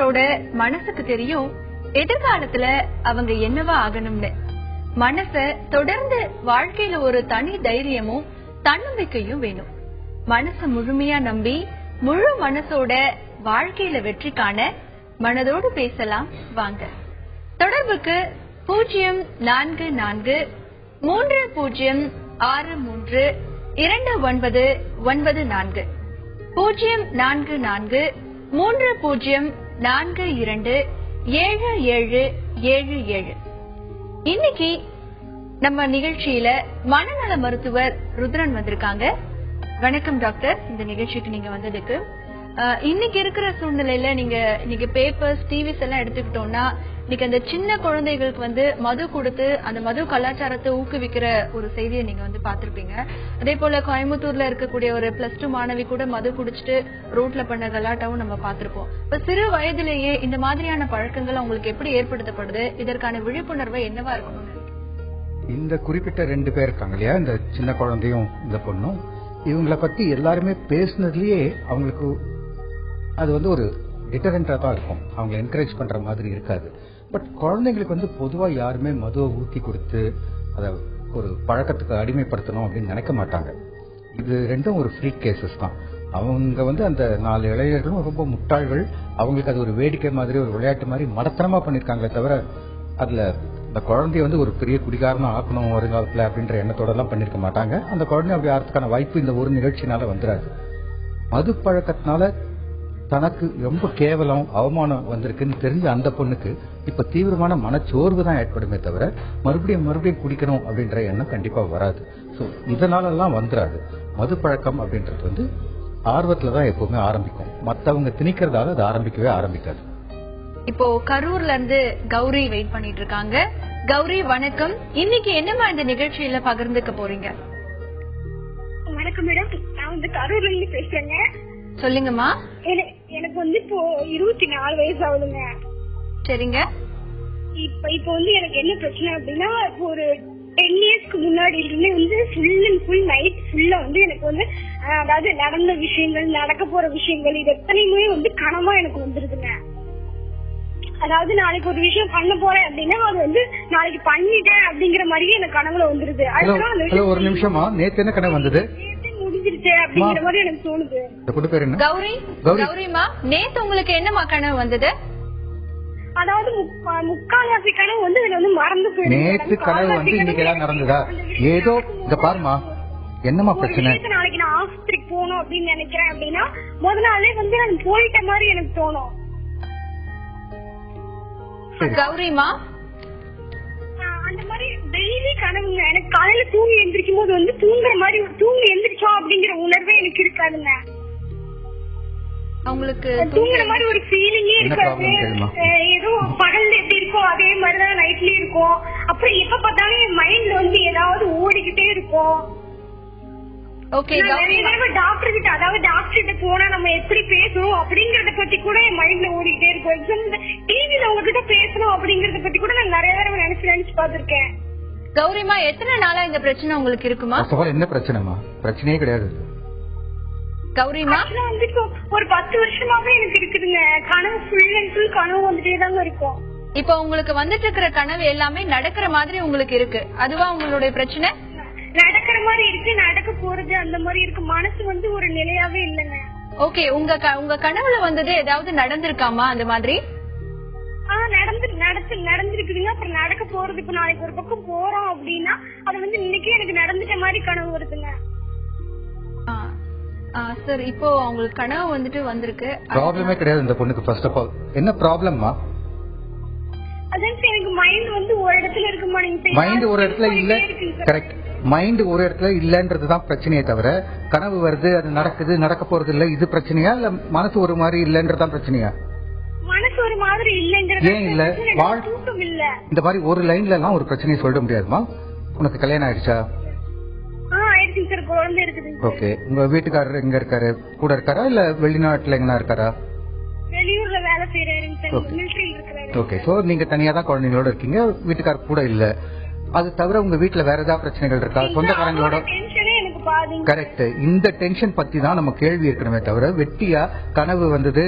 பெற்றோரோட மனசுக்கு தெரியும் எதிர்காலத்துல அவங்க என்னவா ஆகணும்னு. மனச தொடர்ந்து வாழ்க்கையில ஒரு தனி தைரியமும் தன்னம்பிக்கையும் வேணும். மனச முழுமையா நம்பி முழு மனசோட வாழ்க்கையில வெற்றி காண மனதோடு பேசலாம் வாங்க. தொடர்புக்கு 0443632994 0443327777. இன்னைக்கு நம்ம நிகழ்ச்சியில மனநல மருத்துவர் ருத்ரன் வந்திருக்காங்க. வணக்கம் டாக்டர், இந்த நிகழ்ச்சிக்கு நீங்க வந்ததுக்கு. இன்னைக்கு இருக்கிற சூழ்நிலையில நீங்க பேப்பர்ஸ் டிவிஸ் எல்லாம் எடுத்துக்கிட்டோம்னா இன்னைக்கு அந்த சின்ன குழந்தைகளுக்கு மது கொடுத்து அந்த மது கலாச்சாரத்தை ஊக்குவிக்கிற ஒரு செய்தியை நீங்க பாத்திருப்பீங்க. அதே போல கோயம்புத்தூர்ல இருக்கக்கூடிய ஒரு +2 மாணவி கூட மது குடிச்சிட்டு ரோட்ல பண்ண கலாட்டாவும் நம்ம பாத்திருப்போம். இப்ப சிறு வயதிலேயே இந்த மாதிரியான பழக்கங்கள் உங்களுக்கு எப்படி ஏற்படுத்தப்படுது? இதற்கான விழிப்புணர்வை என்னவா இருக்கணும்? இந்த குறிப்பிட்ட 2 பேர் இருக்காங்க இல்லையா, இந்த சின்ன குழந்தையும் இந்த பொண்ணும், இவங்களை பத்தி எல்லாருமே பேசுனதுலயே அவங்களுக்கு அது ஒரு டிட்டரண்டா தான் இருக்கும். அவங்க என்கரேஜ் பண்ற மாதிரி இருக்காது. பட் குழந்தைங்களுக்கு பொதுவா யாருமே மதுவை ஊத்தி கொடுத்து அதை ஒரு பழக்கத்துக்கு அடிமைப்படுத்தணும் அப்படின்னு நினைக்க மாட்டாங்க. இது ரெண்டும் ஒரு ஃப்ரீ கேசஸ் தான். அவங்க அந்த 4 இளைஞர்களும் ரொம்ப முட்டாள்கள். அவங்களுக்கு அது ஒரு வேடிக்கை மாதிரி, ஒரு விளையாட்டு மாதிரி மடத்தனமா பண்ணிருக்காங்களே தவிர அதுல அந்த குழந்தைய ஒரு பெரிய குடிகாரனா ஆக்கணும் வருங்காலத்துல அப்படின்ற எண்ணத்தோட எல்லாம் பண்ணிருக்க மாட்டாங்க. அந்த குழந்தை அப்படி ஆகிறதுக்கான வாய்ப்பு இந்த ஒரு நிகழ்ச்சினால வந்துடாது. மது பழக்கத்தினால தனக்கு ரொம்ப கேவலம் அவமானம் வந்திருக்குன்னு தெரிஞ்ச அந்த பொண்ணுக்கு இப்ப தீவிரமான மனச்சோர்வு தான் ஏற்படுமே தவிர மறுபடியும் குடிக்கணும் அப்படின்ற எண்ணம் கண்டிப்பா வராது. சோ இதனால எல்லாம் வந்துடாது. மது பழக்கம் அப்படின்றது ஆர்வத்துலதான் எப்பவுமே ஆரம்பிக்கும். மத்தவங்க திணிக்கிறதால அது ஆரம்பிக்கவே ஆரம்பிக்காது. இப்போ கரூர்ல இருந்து கௌரி வெயிட் பண்ணிட்டு இருக்காங்க. கௌரி வணக்கம். இன்னைக்கு என்னமா இந்த நிகழ்ச்சியில பகிர்ந்துக்க போறீங்க? வணக்கம் மேடம், நான் கரூர்ல இருந்து பேசுறேங்க. சொல்லுங்கம்மா. எனக்கு இப்போ 24 வயசு ஆகுதுங்க. சரிங்க. இப்ப எனக்கு என்ன பிரச்சனை அப்படின்னா, ஒரு 10 இயர்ஸ்க்கு முன்னாடி இருந்து ஃபுல் அண்ட் ஃபுல் நைட் ஃபுல்லா எனக்கு அதாவது நடந்த விஷயங்கள், நடக்க போற விஷயங்கள், இது எத்தனையுமே கனவா எனக்கு வந்துருதுங்க. அதாவது நாளைக்கு ஒரு விஷயம் பண்ண போறேன் அப்படின்னா அது நாளைக்கு பண்ணிட்டேன் அப்படிங்கிற மாதிரியே எனக்கு கனவுல வந்துருது. ஒரு நிமிஷமா, நேத்து என்ன கனவு வந்தது? முடிஞ்சிருச்சு அப்படிங்கிற மாதிரி எனக்கு தோணுது. கௌரிமா, நேத்து உங்களுக்கு என்னமா கனவு வந்தது? அதாவது முக்கால்வாசி கனவு மறந்து போயிடுச்சு. நேத்து கனவு இன்னைக்கு எல்லாம் நடந்ததா? ஏதோ இந்த பாருமா, என்னமா பிரச்சனை? நாளைக்கு நான் ஆஸ்பத்திரிக்கு போகணும் அப்படின்னு நினைக்கிறேன் அப்படின்னா முத நாளே நான் போயிட்ட மாதிரி எனக்கு தோணும். கௌரிமா, அந்த மாதிரி டெய்லி கனவுங்க. எனக்கு காலையில தூங்கி எந்திரிக்கும் போது தூங்குற மாதிரி தூங்கி எந்திரிச்சோம் அப்படிங்கிற உணர்வே எனக்கு இருக்காதுங்க. உங்களுக்கு தூங்குற மாதிரி ஒரு ஃபீலிங்கே இருக்காது. ஏதோ பகல்ல எப்படி இருக்கும் அதே மாதிரிதான் நைட்லயும் இருக்கும். அப்புறம் எப்ப பார்த்தாலும் என் மைண்ட்ல ஏதாவது ஓடிக்கிட்டே இருக்கும். டாக்டர் கிட்ட, அதாவது டாக்டர் கிட்ட போனா நம்ம எப்படி பேசணும் அப்படிங்கறத பத்தி கூட என் மைண்ட்ல ஓடிக்கிட்டே இருக்கும். டிவில உங்ககிட்ட பேசணும் அப்படிங்கறத பத்தி கூட நான் நிறைய தடவை நினைச்சு பாத்திருக்கேன். கௌரிமா, எத்தனை நாளா இந்த பிரச்சனை உங்களுக்கு இருக்குமா? என்ன பிரச்சனைமா? பிரச்சனையே கிடையாது கௌரிமா. ஒரு 10 வருஷமாவே எனக்கு இருக்குதுங்க. கனவு ஃபுல் அண்ட் ஃபுல் கனவு வந்துட்டே தாங்க இருக்கும். இப்ப உங்களுக்கு வந்துட்டு இருக்கிற கனவு எல்லாமே நடக்கிற மாதிரி உங்களுக்கு இருக்கு. அதுவா உங்களுடைய பிரச்சனை? நடக்கிற மாதிரி இருக்கு, நடக்க போறது அந்த மாதிரி இருக்கு. மனசு ஒரு நிலையாவே இல்லங்க. ஓகே, உங்க கனவுல வந்தது ஏதாவது நடந்திருக்காமா அந்த மாதிரி? நடந்திருக்குதுங்க. அப்புறம் நடக்க போறது, இப்ப நாளைக்கு ஒரு பக்கம் போறோம் அப்படின்னா அது இன்னைக்கே எனக்கு நடந்துட்ட மாதிரி கனவு வருதுங்க. சார், இப்போ உங்களுக்கு கனவு வந்திருக்கு. ப்ராப்ளமே கிடையாது இந்த பொண்ணுக்கு. ஃபர்ஸ்ட் ஆஃப் ஆல் என்ன ப்ராப்ளம்மா? அதான் எனக்கு மைண்ட் ஒரு இடத்துல இருக்குமா? மைண்ட் ஒரு இடத்துல இல்ல. கரெக்ட். மைண்ட் ஒரு இடத்துல இல்லன்றதுதான் பிரச்சனையே தவிர கனவு வருது, அது நடக்குது, நடக்க போறது இல்ல, இது பிரச்சனையா இல்ல மனசு ஒரு மாதிரி இல்லன்றதான் பிரச்சனையா? மனசு ஒரு மாதிரி இல்லங்கிறது ஏன் இல்ல? தூக்கம் இல்ல. இந்த மாதிரி ஒரு லைன்ல எல்லாம் ஒரு பிரச்சனையை சொல்ல முடியாதுமா. உனக்கு கல்யாணம் ஆயிடுச்சா? ஓகே. உங்க வீட்டுக்காரர் எங்க இருக்காரு? கூட இருக்காரா இல்ல வெளிநாட்டுல எங்கன்னா இருக்காரா? வெளியூர்ல வேலை செய்யறாரு. ஓகே. சோ நீங்க தனியா தான் குழந்தைங்களோட இருக்கீங்க, வீட்டுக்காரர் கூட இல்ல. அது தவிர உங்க வீட்டுல வேற ஏதாவது பிரச்சனைகள் இருக்கா? சொந்தக்காரங்களோட? தூங்காதீங்க. கரெக்ட். இந்த டென்ஷன் பத்தி தான் நம்ம கேள்வி இருக்கணுமே தவிர வெட்டியா கனவு வந்தது,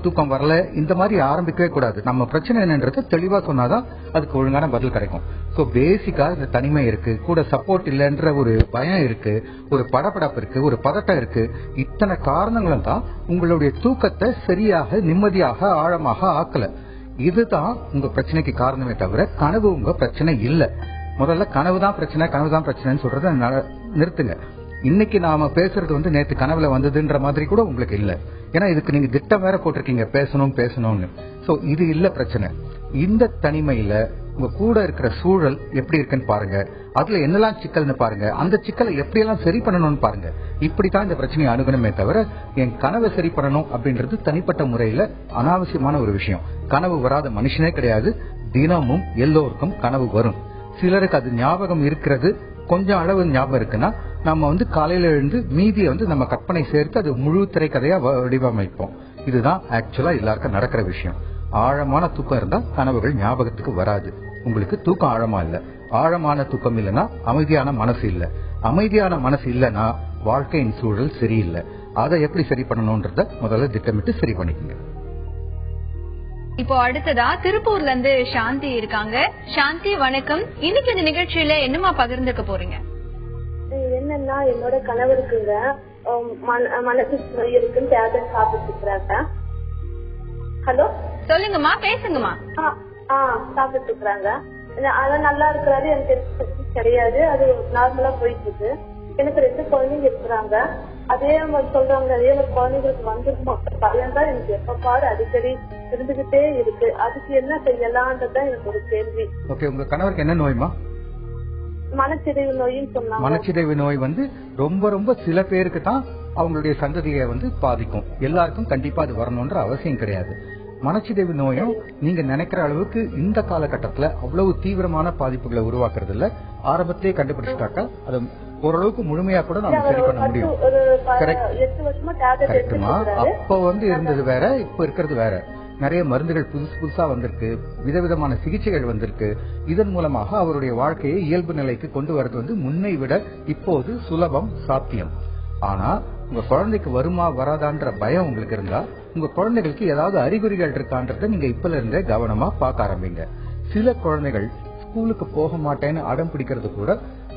தூக்கம் வரல, இந்த மாதிரி ஆரம்பிக்கவே கூடாது. நம்ம பிரச்சனை என்னன்றது தெளிவா சொன்னாதான் அதுக்கு ஒழுங்கான பதில் கிடைக்கும். சோ பேசிக்கா இந்த தனிமை இருக்கு, கூட சப்போர்ட் இல்லைன்ற ஒரு பயம் இருக்கு, ஒரு படபடப்பு இருக்கு, ஒரு பதட்டம் இருக்கு. இத்தனை காரணங்களும் தான் உங்களுடைய தூக்கத்தை சரியாக, நிம்மதியாக, ஆழமாக ஆக்கல. இதுதான் உங்க பிரச்சனைக்கு காரணமே தவிர கனவு உங்க பிரச்சனை இல்ல. முதல்ல கனவுதான் பிரச்சனைன்னு சொல்றத நிறுத்துங்க. இன்னைக்கு நாம பேசுறது நேத்து கனவுல வந்ததுன்ற மாதிரி கூட உங்களுக்கு இல்ல. ஏன்னா இதுக்கு நீங்க திட்டம் வேற போட்டிருக்கீங்க பேசணும்னு. சோ இது இல்ல பிரச்சனை. இந்த தனிமையில உங்க கூட இருக்கிற சூழல் எப்படி இருக்குன்னு பாருங்க, அதுல என்னெல்லாம் சிக்கல்னு பாருங்க, அந்த சிக்கலை எப்படியெல்லாம் சரி பண்ணணும்னு பாருங்க. இப்படித்தான் இந்த பிரச்சனையை அணுகணுமே தவிர என் கனவை சரி பண்ணணும் அப்படின்றது தனிப்பட்ட முறையில அனாவசியமான ஒரு விஷயம். கனவு வராத மனுஷனே கிடையாது. தினமும் எல்லோருக்கும் கனவு வரும். சிலருக்கு அது ஞாபகம் இருக்கிறது, கொஞ்சம் அளவு ஞாபகம் இருக்குன்னா நம்ம காலையில எழுந்து மீதியை நம்ம கற்பனை சேர்த்து அது முழு திரைக்கதையா வடிவமைப்போம். இதுதான் ஆக்சுவலா எல்லாருக்கும் நடக்கிற விஷயம். ஆழமான தூக்கம் இருந்தா கனவுகள் ஞாபகத்துக்கு வராது. உங்களுக்கு தூக்கம் ஆழமா இல்ல. ஆழமான தூக்கம் இல்லைன்னா அமைதியான மனசு இல்ல. அமைதியான மனசு இல்லைன்னா வாழ்க்கையின் சூழல் சரியில்லை. அதை எப்படி சரி பண்ணணும்ன்றத முதல்ல திட்டமிட்டு சரி பண்ணிக்கங்க. இப்போ அடுத்ததா திருப்பூர்ல இருந்து சாந்தி இருக்காங்க. சாந்தி வணக்கம். இன்னைக்கு இந்த நிகழ்ச்சியில என்னமா பகிர்ந்துக்க போறீங்க? என்னன்னா என்னோட கணவருக்குங்க மனசு இருக்குன்னு டேப்லெட் சாப்பிட்டு இருக்கிறாங்க. ஹலோ சொல்லுங்கம்மா, பேசுங்கம்மா. சாப்பிட்டு இருக்கிறாங்க. அதான் நல்லா இருக்கிறாரு. எனக்கு கிடையாது, அது நார்மலா போயிட்டு இருக்கு. எனக்கு 2 குழந்தைங்க இருக்கிறாங்க. அதே சொல்றாங்க, அதே ஒரு குழந்தைங்களுக்கு வந்துருமா பையன் தான் எனக்கு எப்ப பாரு அடிக்கடி இருந்துகிட்டே இருக்கு. அதுக்கு என்ன செய்யலாம்ன்றதுதான் எனக்கு ஒரு கேள்வி. ஓகே, உங்க கணவருக்கு என்ன நோய்மா? மனச்சிதைவு நோயின்னு சொன்னாங்க. மனச்சிதைவு நோய் ரொம்ப ரொம்ப சில பேருக்கு தான் அவங்களுடைய சந்ததியை பாதிக்கும். எல்லாருக்கும் கண்டிப்பா அது வரணும்ன்ற அவசியம் கிடையாது. மனச்சிதைவு நோயும் நீங்க நினைக்கிற அளவுக்கு இந்த காலகட்டத்துல அவ்வளவு தீவிரமான பாதிப்புகளை உருவாக்குறது இல்ல. ஆரம்பத்திலேயே கண்டுபிடிச்சிட்டாக்கா அது ஓரளவுக்கு முழுமையா கூட நம்ம சரி பண்ண முடியும். கரெக்டுமா? அப்போ இருந்தது வேற, இப்ப இருக்கிறது வேற. நிறைய மருந்துகள் புதுசா வந்திருக்கு, விதவிதமான சிகிச்சைகள் வந்திருக்கு. இதன் மூலமாக அவருடைய வாழ்க்கையை இயல்பு நிலைக்கு கொண்டு வரது முன்னை விட இப்போது சுலபம், சாத்தியம். ஆனா உங்க குழந்தைக்கு வருமா வராதான்ற பயம் உங்களுக்கு இருந்தா உங்க குழந்தைகளுக்கு ஏதாவது அறிகுறிகள் இருக்கான்றத நீங்க இப்பல இருந்தே கவனமா பார்க்க ஆரம்பிங்க. சில குழந்தைகள் ஸ்கூலுக்கு போக மாட்டேன்னு அடம் பிடிக்கிறது கூட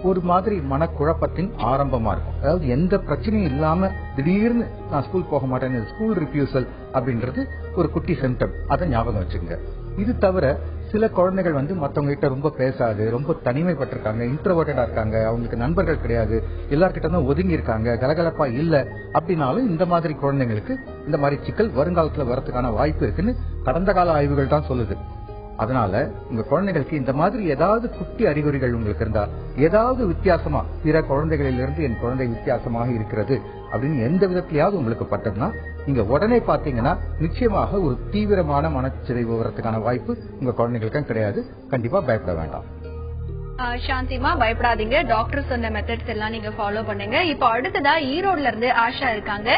ஒரு மாதிரி மனக்குழப்பத்தின் ஆரம்பமா இருக்கும். அதாவது எந்த பிரச்சனையும் இல்லாம திடீர்னு நான் ஸ்கூல் போக மாட்டேன்னு ஸ்கூல் ரிஃப்யூசல் அப்படின்றது ஒரு குட்டி சிம்டம். அதை ஞாபகம் வச்சுங்க. இது தவிர சில குழந்தைகள் மத்தவங்க கிட்ட ரொம்ப பேசாது, ரொம்ப தனிமைப்பட்டிருக்காங்க, இன்ட்ரோவர்ட்டடா இருக்காங்க, அவங்களுக்கு நண்பர்கள் கிடையாது, எல்லார்கிட்ட தான் ஒதுங்கி இருக்காங்க, கலகலப்பா இல்ல அப்படின்னாலும் இந்த மாதிரி குழந்தைங்களுக்கு இந்த மாதிரி சிக்கல் வருங்காலத்துல வரதுக்கான வாய்ப்பு இருக்குன்னு கடந்த கால ஆய்வுகள் தான் சொல்லுது. அதனால உங்க குழந்தைகளுக்கு இந்த மாதிரி ஏதாவது குட்டி அறிகுறிகள் உங்களுக்கு இருந்தா, ஏதாவது வித்தியாசமா பிற குழந்தைகளிலிருந்து என் குழந்தை வித்தியாசமாக இருக்கிறது அப்படின்னு எந்த விதத்திலேயாவது உங்களுக்கு பட்டதுன்னா நீங்க உடனே பாத்தீங்கன்னா நிச்சயமாக ஒரு தீவிரமான மனச்சிதைவு வரதுக்கான வாய்ப்பு உங்க குழந்தைகளுக்கு கிடையாது. கண்டிப்பா பயப்பட வேண்டாம். சாந்திமா, பயப்படாதீங்க. டாக்டர் சொன்ன மெத்தட்ஸ் எல்லாம் நீங்க ஃபாலோ பண்ணுங்க. இப்போ அடுத்ததா ஈரோட்ல இருந்து ஆஷா இருக்காங்க.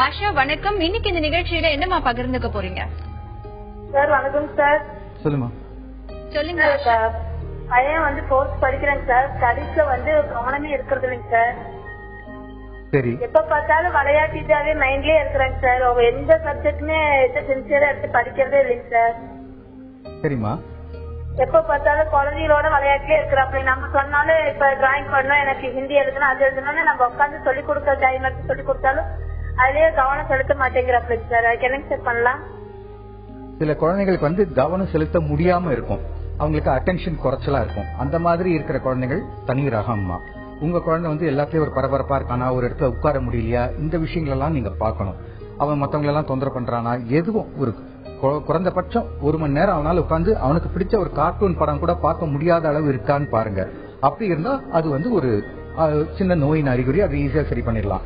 ஆஷா வணக்கம். இன்னைக்கு இந்த நிகழ்ச்சியில என்னமா பகிர்ந்துக்க போறீங்க? சார் வணக்கம் சார். சொல்லுமா. சொல்லுங்க. பையன் 4th படிக்கிறேங்க சார். ஸ்டடீஸ்ல கவனமே இருக்கிறது இல்லைங்க சார். சரி. எப்ப பார்த்தாலும் விளையாட்டுதாவே மைண்ட்லயே இருக்கிறாங்க சார். அவங்க எந்த சப்ஜெக்டுமே சின்சியரா எடுத்து படிக்கிறதே இல்லைங்க சார். சரிமா. எப்ப பார்த்தாலும் குழந்தைகளோட விளையாட்டுலயே இருக்கிறாப்ல. நம்ம சொன்னாலும் இப்ப டிராயிங் பண்ணணும், எனக்கு ஹிந்தி எழுதணும், அது எழுதணும்னு நம்ம உட்காந்து சொல்லிக் கொடுக்க டைம் எடுத்து சொல்லிக் கொடுத்தாலும் அதுலயே கவனம் செலுத்த மாட்டேங்கிறாப்ல சார். அதுக்கு என்னங்க சார் பண்ணலாம்? சில குழந்தைகளுக்கு கவனம் செலுத்த முடியாம இருக்கும், அவங்களுக்கு அட்டென்ஷன் குறைச்சலா இருக்கும். அந்த மாதிரி இருக்கிற குழந்தைகள் தனி ரகம்மா. உங்க குழந்தை எல்லாத்தையும் ஒரு பரபரப்பா இருக்கானா, ஒரு இடத்துல உட்கார முடியலையா, இந்த விஷயங்கள் எல்லாம் நீங்க பாக்கணும். அவன் மத்தவங்க எல்லாம் தொந்தரவு பண்றானா, எதுவும் ஒரு குறைந்தபட்சம் 1 மணி நேரம் அவனால உட்காந்து அவனுக்கு பிடிச்ச ஒரு கார்ட்டூன் படம் கூட பார்க்க முடியாத அளவு இருக்கான்னு பாருங்க. அப்படி இருந்தா அது ஒரு சின்ன நோயின் அறிகுறி. அது ஈஸியா சரி பண்ணிடலாம்.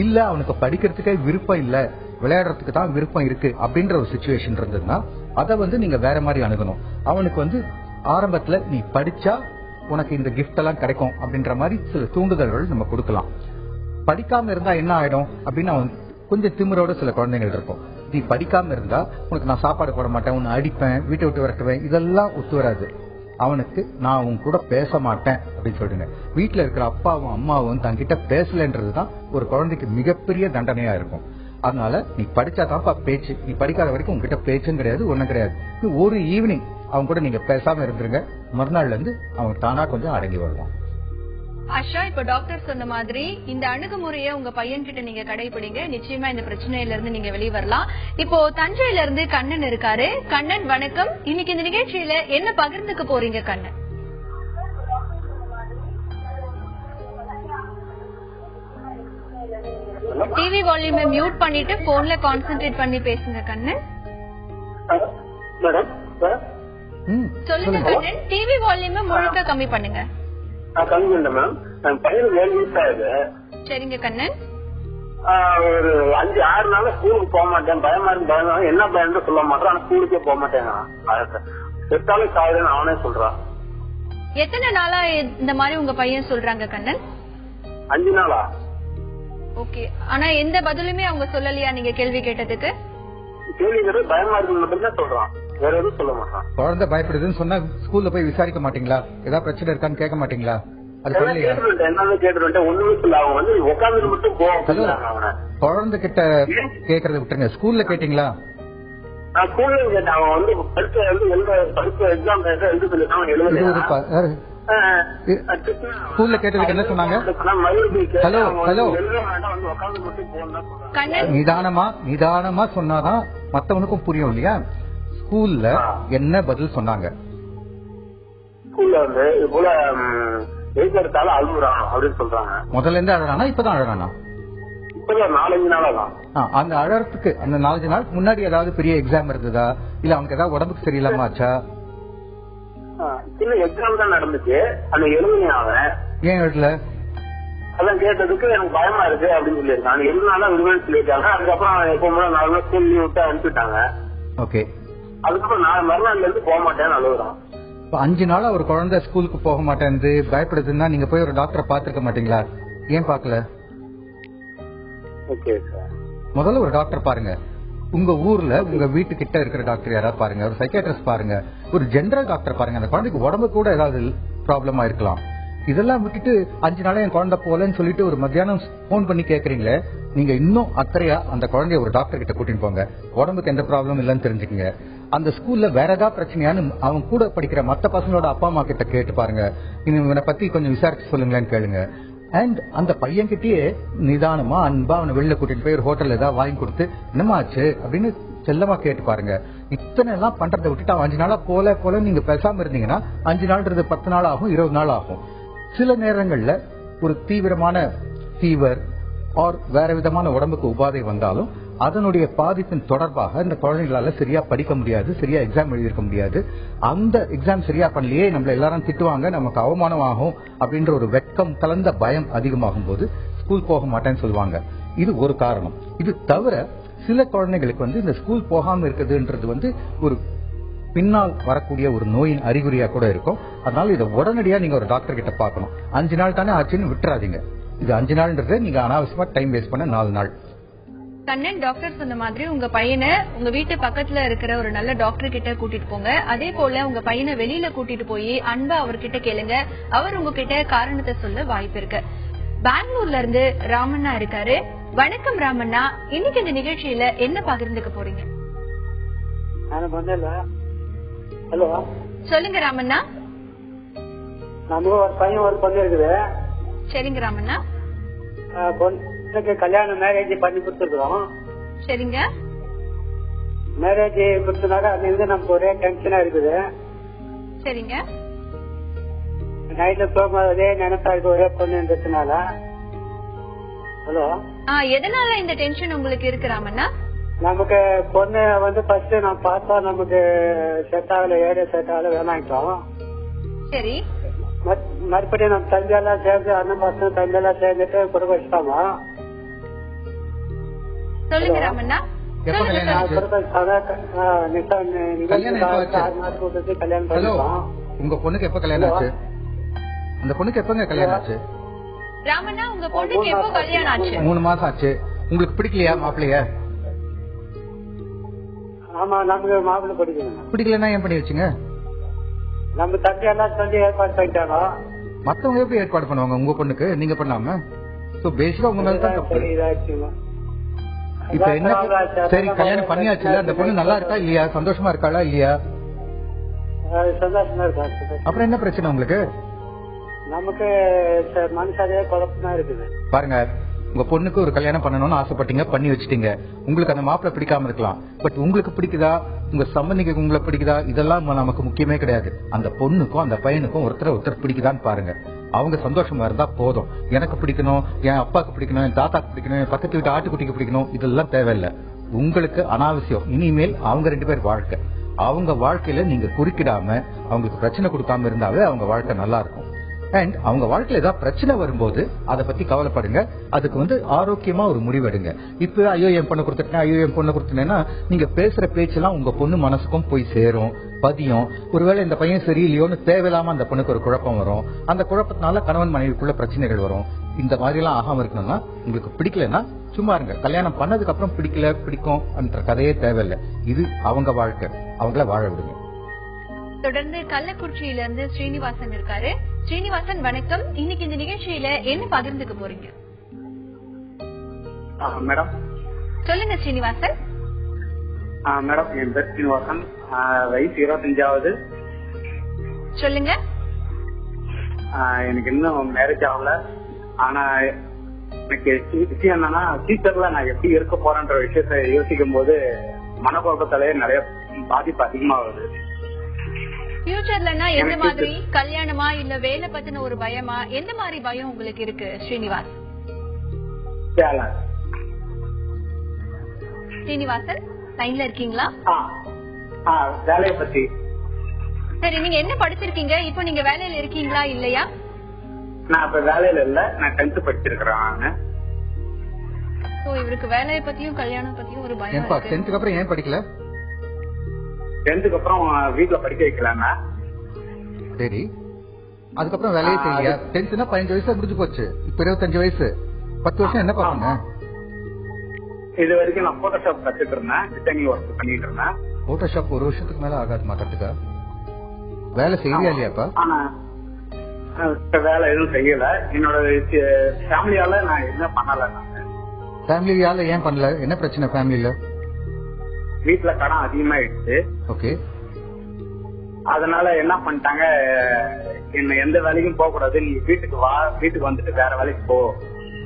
இல்ல அவனுக்கு படிக்கிறதுக்கே விருப்பம் இல்ல, விளையாடுறதுக்கு தான் விருப்பம் இருக்கு அப்படின்ற ஒரு சிச்சுவேஷன் இருந்ததுன்னா அதை நீங்க வேற மாதிரி அணுகணும். அவனுக்கு ஆரம்பத்துல நீ படிச்சா உனக்கு இந்த கிஃப்ட் எல்லாம் கிடைக்கும் அப்படின்ற மாதிரி சில தூண்டுதல்கள் நம்ம கொடுக்கலாம். படிக்காம இருந்தா என்ன ஆயிடும் அப்படின்னு அவன் கொஞ்சம் திமிரோட சில குழந்தைகள் இருக்கும். நீ படிக்காம இருந்தா உனக்கு நான் சாப்பாடு போட மாட்டேன், உன்னை அடிப்பேன், வீட்டை விட்டு விரட்டுவேன், இதெல்லாம் ஒத்து வராது. அவனுக்கு நான் உன் கூட பேச மாட்டேன் அப்படின்னு சொல்லிடுங்க. வீட்டுல இருக்கிற அப்பாவும் அம்மாவும் தங்கிட்ட பேசலன்றதுதான் ஒரு குழந்தைக்கு மிகப்பெரிய தண்டனையா இருக்கும். அதனால நீ படிச்சாதான்ப்பா பேச்சு, நீ படிக்காத வரைக்கும் உங்ககிட்ட பேச்சும் கிடையாது, ஒண்ணும் கிடையாது. ஒரு ஈவினிங் அவங்க கூட நீங்க பேசாம இருந்துருங்க. மறுநாள்ல இருந்து அவங்க தானா கொஞ்சம் அடங்கி வருவான். ஆஷா, இப்ப டாக்டர் சொன்ன மாதிரி இந்த அணுகுமுறையை உங்க பையன் கிட்ட நீங்க கடைபிடிங்க. நிச்சயமா இந்த பிரச்சனையில இருந்து நீங்க வெளியே வரலாம். இப்போ தஞ்சையில இருந்து கண்ணன் இருக்காரு. கண்ணன் வணக்கம். இன்னைக்கு இந்த நிகழ்ச்சியில என்ன பகிர்ந்துக்க போறீங்க கண்ணன்? டிவி வால்யூமை மியூட் பண்ணிட்டு போன்ல கான்சென்ட்ரேட் பண்ணி பேசுங்க கண்ணன். சொல்லுங்க கண்ணன், டிவி வால்யூமை முழுக்க கம்மி பண்ணுங்க. சரிங்க கண்ணன். ஒரு 5-6 நாள் ஸ்கூலுக்கு போக மாட்டேன், பயமா இருக்கு, பயமா என்ன பயன் சொல்ல மாட்டேன், ஆனா ஸ்கூலுக்கே போக மாட்டேங்க. செத்தாலும் சாகுதுன்னு அவனே சொல்றான். எத்தனை நாளா இந்த மாதிரி உங்க பையன் சொல்றாங்க கண்ணன்? 5 நாளா? ஓகே. ஆனா எந்த பதிலுமே அவங்க சொல்லலையா நீங்க கேள்வி கேட்டதுக்கு? கேள்வி கேட்டு பயமா இருக்கு மட்டும் தான் சொல்றான், வேற எதுவும் சொல்ல மாட்டான். குழந்தை பயப்படுதுன்னு சொன்னா ஸ்கூல்ல போய் விசாரிக்க மாட்டீங்களா? ஏதாவது பிரச்சனை இருக்கான்னு கேட்க மாட்டீங்களா? அது சொல்லலையா? என்னன்னு கேட்டுருவேன், ஒண்ணுமே சொல்ல. அவன் வந்து உட்காந்து மட்டும் போவான். அவனை குழந்தை கிட்ட கேக்குறத விட்டுருங்க, ஸ்கூல்ல கேட்டீங்களா? நான் ஸ்கூல்ல கேட்டேன். அவன் வந்து படிச்ச எக்ஸாம் எழுத சொல்லிட்டான், அவன் எழுத. ஸ்கூல்ல கேட்டதுக்கு என்ன சொன்னாங்க? ஹலோ ஹலோ, நிதானமா சொன்னாதான் மத்தவனுக்கும் புரியும் இல்லையா? ஸ்கூல்ல என்ன பதில் சொன்னாங்க? ஸ்கூல்ல வந்து இது போல எடுத்தாலும் அழுகுறான் அப்படின்னு சொல்றாங்க. முதல்ல இருந்து அழறானா இப்பதான் அழறானா? இப்பதான் 4-5 நாளா தான். அந்த அழறதுக்கு அந்த 4 நாள் முன்னாடி ஏதாவது பெரிய எக்ஸாம் இருந்ததா, இல்ல அவனுக்கு ஏதாவது உடம்புக்கு சரியில்லாம ஆச்சா? சின்ன எக்ஸாம் தான் நடந்துச்சு, அந்த எழுதுனே அவன். ஏன் எழுதல? அதான் கேட்டதுக்கு எனக்கு பயமா இருக்கு அப்படின்னு சொல்லியிருக்கான். அந்த எழுதுனால விடுவேன்னு சொல்லியிருக்காங்க. அதுக்கப்புறம் எப்போ 4 நாள் ஸ்கூல் லீவ் விட்டு அனுப்பிட்டாங்க. ஓகே. அதுக்கப்புறம் நான் மறுநாள்ல இருந்து போக மாட்டேன்னு அழுகுறான். 5 நாளா ஒரு குழந்தை ஸ்கூலுக்கு போக மாட்டேன் பயப்படுதுன்னா நீங்க போய் ஒரு டாக்டரை பாத்துருக்க மாட்டீங்களா? ஏன் பாக்கல? முதல்ல ஒரு டாக்டர் பாருங்க. உங்க ஊர்ல உங்க வீட்டு கிட்ட இருக்கிற டாக்டர் யாராவது பாருங்க, ஒரு சைக்காட்ரிஸ்ட் பாருங்க, ஒரு ஜெனரல் டாக்டர் பாருங்க. அந்த குழந்தைக்கு உடம்பு கூட ஏதாவது ப்ராப்ளமா இருக்கலாம். இதெல்லாம் விட்டுட்டு 5 நாளா என் குழந்தை போலன்னு சொல்லிட்டு ஒரு மத்தியானம் போன் பண்ணி கேக்குறீங்களே, நீங்க இன்னும் அக்கறையா அந்த குழந்தைய ஒரு டாக்டர் கிட்ட கூட்டிட்டு போங்க. உடம்புக்கு எந்த ப்ராப்ளம் இல்லன்னு தெரிஞ்சுக்கங்க. அந்த ஸ்கூல்ல வேற ஏதாவது பிரச்சனையான்னு அவன் கூட படிக்கிற மத்த பசங்களோட அப்பா அம்மா கிட்ட கேட்டு பாருங்க. இவனை பத்தி கொஞ்சம் விசாரிச்சு சொல்லுங்களேன்னு கேளுங்க. அண்ட் அந்த பையன் கிட்டயே நிதானமா அன்பா அவனை வெளில கூட்டிட்டு போய் ஒரு ஹோட்டல் ஏதாவது வாங்கி கொடுத்து என்னமா ஆச்சு அப்படின்னு செல்லமா கேட்டு பாருங்க. இத்தனை எல்லாம் பண்றதை விட்டுட்டு 5 நாளா போல நீங்க பேசாம இருந்தீங்கன்னா 5 நாள்ன்றது 10 நாள் ஆகும், 20 நாள் ஆகும். சில நேரங்கள்ல ஒரு தீவிரமான ஃபீவர் ஆர் வேற விதமான உடம்புக்கு உபாதை வந்தாலும் அதனுடைய பாதிப்பின் தொடர்பாக இந்த குழந்தைகளால சரியா படிக்க முடியாது, சரியா எக்ஸாம் எழுதியிருக்க முடியாது. அந்த எக்ஸாம் சரியா பண்ணலையே, நம்மள எல்லாரும் திட்டுவாங்க, நமக்கு அவமானம் ஆகும் அப்படின்ற ஒரு வெட்கம் கலந்த பயம் அதிகமாகும் போது ஸ்கூல் போக மாட்டேன்னு சொல்லுவாங்க. இது ஒரு காரணம். இது தவிர சில குழந்தைகளுக்கு வந்து இந்த ஸ்கூல் போகாம இருக்குதுன்றது ஒரு பின்னால் வரக்கூடிய ஒரு நோயின் அறிகுறியா கூட இருக்கும். அதனால இதை உடனடியா நீங்க ஒரு டாக்டர் கிட்ட பாக்கணும். 5 நாள் தானே ஆச்சுன்னு விட்டுறாதீங்க. இது 5 நாள்ன்றது நீங்க அனாவசியமா டைம் வேஸ்ட் பண்ண 4 நாள். கண்ணன், டாக்டர் சொன்ன மாதிரி உங்க பையனை உங்க வீட்டு பக்கத்துல இருக்கிற ஒரு நல்ல டாக்டர் கிட்ட கூட்டிட்டு போங்க. அதே போல உங்க பையனை வெளியில கூட்டிட்டு போய் அன்பா அவர்கிட்ட கேளுங்க. அவர் உங்ககிட்ட காரணத்தை சொல்ல வாய்ப்பு இருக்கு. பெங்களூர்ல இருந்து ராமண்ணா இருக்காரு. வணக்கம் ராமண்ணா, இன்னைக்கு இந்த நிகழ்ச்சியில என்ன பகிர்ந்துக்க போறீங்க? ஹலோ, சொல்லுங்க ராமண்ணா. நம்ம ஒரு பையன் ஒரு பொண்ணு இருக்குது. சரிங்க ராமண்ணா. கல்யாணம் மேரேஜ் பண்ணி கொடுத்துருக்கோம். சரிங்க. மேரேஜ் கொடுத்தனால அதுல இருந்து நமக்கு ஒரே டென்ஷனா இருக்குது. சரிங்க. நைட்ல போகும்போதே நினைப்பா இருக்கு ஒரே பொண்ணுன்றதுனால. ஹலோ, எதனால இந்த டென்ஷன் உங்களுக்கு இருக்கு ராமண்ணா? நமக்கு பொண்ணு ஃபர்ஸ்ட் நான் பார்த்தா நமக்கு செட் ஆகல, ஏரியா செட் ஆகல, வேணாங்கிட்டோம். சரி. மறுபடியும் நம்ம தம்பியெல்லாம் சேர்ந்து அண்ணன் பசங்க தம்பியெல்லாம் சேர்ந்துட்டு குடும்ப வச்சுட்டாங்க. சொல்லுங்க ராமண்ணா. உங்க பொண்ணுக்கு எப்ப கல்யாணம் ஆச்சு? அந்த பொண்ணுக்கு எப்பங்க கல்யாணம் ஆச்சு? ராமண்ணா, உங்க பொண்ணுக்கு எப்ப கல்யாணம் ஆச்சு? 3 மாசம் ஆச்சு. உங்களுக்கு பிடிக்கலையா மாப்பிள்ளைய? ஆமா, நமக்கு மாப்பிள்ளை பிடிக்கல. பிடிக்கலன்னா ஏன் பண்ணி வச்சுங்க? நம்ம தம்பி எல்லாம் சொல்லி ஏற்பாடு பண்ணிட்டாங்க. மத்தவங்க எப்படி ஏற்பாடு பண்ணுவாங்க உங்க பொண்ணுக்கு, நீங்க பண்ணாம? சோ பேசிக்கா உங்க மேல தான் தப்பு. இப்ப என்ன, சரி கல்யாணம் பண்ணியாச்சுல, அந்த பொண்ணு நல்லா இருக்கா இல்லையா, சந்தோஷமா இருக்காளா இல்லையா? சந்தோஷமா இருக்கா. அப்புறம் என்ன பிரச்சனை உங்களுக்கு? நமக்கு மனசாவே குழப்பமா இருக்குது. பாருங்க, உங்க பொண்ணுக்கு ஒரு கல்யாணம் பண்ணணும்னு ஆசைப்பட்டீங்க, பண்ணி வச்சுட்டீங்க. உங்களுக்கு அந்த மாப்பிள்ளை பிடிக்காம இருக்கலாம், பட் உங்களுக்கு பிடிக்குதா, உங்க சம்பந்திக்கு உங்களை பிடிக்குதா, இதெல்லாம் நமக்கு முக்கியமே கிடையாது. அந்த பொண்ணுக்கும் அந்த பையனுக்கும் ஒருத்தர் பிடிக்குதான்னு பாருங்க. அவங்க சந்தோஷமா இருந்தா போதும். எனக்கு பிடிக்கணும், என் அப்பாவுக்கு பிடிக்கணும், என் தாத்தாக்கு பிடிக்கணும், என் பக்கத்து வீட்டு ஆட்டுக்குட்டிக்கு பிடிக்கணும், இதெல்லாம் தேவையில்லை. உங்களுக்கு அனாவசியம். இனிமேல் அவங்க 2 பேர் வாழ்க்கை, அவங்க வாழ்க்கையில நீங்க குறுக்கிடாம அவங்களுக்கு பிரச்சனை கொடுக்காம இருந்தாவே அவங்க வாழ்க்கை நல்லா இருக்கும். அண்ட் அவங்க வாழ்க்கையில ஏதாவது பிரச்சனை வரும்போது அதை பத்தி கவலைப்படுங்க. அதுக்கு ஆரோக்கியமா ஒரு முடிவெடுங்க. இப்ப ஐயோ என் பொண்ணு கொடுத்துட்டேன், ஐயோ என் பொண்ணு கொடுத்துட்டேன்னா நீங்க பேசுற பேச்செல்லாம் உங்க பொண்ணு மனசுக்கும் போய் சேரும், பதியும். ஒருவேளை இந்த பையன் சரியில்லையோன்னு தேவையில்லாம அந்த பொண்ணுக்கு ஒரு குழப்பம் வரும். அந்த குழப்பத்தினால கணவன் மனைவிக்குள்ள பிரச்சனைகள் வரும். இந்த மாதிரி எல்லாம் ஆகாம இருக்கணும்னா, உங்களுக்கு பிடிக்கலன்னா சும்மா இருங்க. கல்யாணம் பண்ணதுக்கு அப்புறம் பிடிக்கல பிடிக்கும் என்ற கதையே தேவையில்லை. இது அவங்க வாழ்க்கை, அவங்கள வாழ விடுங்க. தொடர்ந்து கள்ளக்குறிச்சியில இருந்து ஸ்ரீனிவாசன் இருக்காரு. ஸ்ரீனிவாசன் வணக்கம். இன்னைக்கு இந்த நிகழ்ச்சியில என்ன பகிர்ந்துக்க போறீங்க? மேடம் சொல்லுங்க ஸ்ரீனிவாசன். மேடம் என் பேர் ஸ்ரீனிவாசன், வயசு 25ஆவது. சொல்லுங்க. எனக்கு இன்னும் மேரேஜ் ஆகல. ஆனா எனக்கு விஷயம் என்னன்னா, ஃபியூச்சர்ல நான் எப்படி இருக்க போறேன்ற விஷயத்த யோசிக்கும் போது மனக்குழப்பத்திலே நிறைய பாதிப்பு அதிகமாகுது. ஃபியூச்சர்லனா எந்த மாதிரி, கல்யாணமா இல்ல வேலை பத்தின ஒரு பயமா, எந்த மாதிரி பயம் உங்களுக்கு இருக்கு ஸ்ரீனிவாஸ்? ஸ்ரீனிவாசன் லைன்ல இருக்கீங்களா? வேலையை பத்தி. சரி, நீங்க என்ன படிச்சிருக்கீங்க? இப்போ நீங்க வேலையில இருக்கீங்களா இல்லையா? நான் இப்ப வேலையில இல்ல, நான் 10th படிச்சிருக்கிறேன். இவருக்கு வேலையை பத்தியும் கல்யாணம் பத்தியும் ஒரு பயம். 10th அப்புறம் ஏன் படிக்கல? 10th அப்புறம் வீட்டுல படிக்க வைக்கலாங்க. சரி, அதுக்கப்புறம் வேலையே தெரியல. 10th 15 வயசு முடிஞ்சு போச்சு. இப்ப 25 வயசு, 10 வருஷம் என்ன பாருங்க. இது வரைக்கும் நான் போட்டோஷாப் கத்துட்டு இருந்தேன், டிசைனிங் ஒர்க் பண்ணிட்டு இருந்தேன். போட்டோஷாப் 1 வருஷத்துக்கு மேல ஆகாதுமா கத்துக்க. வேலை செய்யறியா இல்லையாப்பா? ஆனா வேலை எதுவும் செய்யல. என்னோட ஃபேமிலியால நான் என்ன பண்ணல. ஃபேமிலியால ஏன் பண்ணல? என்ன பிரச்சனை ஃபேமிலில? வீட்டுல கடன் அதிகமாயிடுச்சு. ஓகே. அதனால என்ன பண்ணிட்டாங்க, என்ன எந்த வேலைக்கும் போக கூடாது, நீ வீட்டுக்கு வா, வீட்டுக்கு வந்துட்டு வேற வேலைக்கு போ.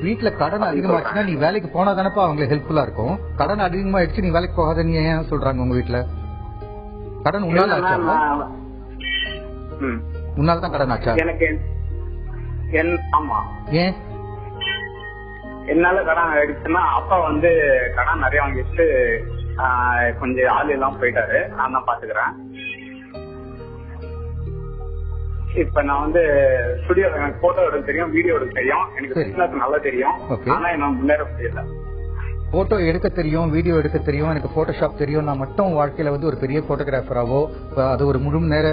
வீட்டுல கடன் அதிகமாச்சுன்னா நீ வேலைக்கு போனா தானப்பா அவங்களுக்கு ஹெல்ப்ஃபுல்லா இருக்கும். கடன் அதிகமாயிடுச்சு நீ வேலைக்கு போகாதன்னு ஏன் சொல்றாங்க உங்க வீட்டுல? கடன் உன்னால உன்னால்தான் கடன் ஆச்சா? எனக்கு ஆமா. ஏன் என்னால கடன் ஆயிடுச்சுன்னா, அப்பா கடன் நிறைய வாங்கிட்டு கொஞ்சம் ஆள் எல்லாம் போயிட்டாரு. நான் தான் பாத்துக்கிறேன். இப்ப நான் ஸ்டுடியோ, எனக்கு போட்டோ எடுக்க தெரியும், வீடியோ எடுக்க தெரியும், எனக்கு பிசினஸ் நல்லா தெரியும். ஆனா என்ன முன்னேற முடியல. போட்டோ எடுக்க தெரியும், வீடியோ எடுக்க தெரியும், எனக்கு போட்டோஷாப் தெரியும், நான் மட்டும் வாழ்க்கையில ஒரு பெரிய போட்டோகிராஃபராவோ அது ஒரு முழு நேர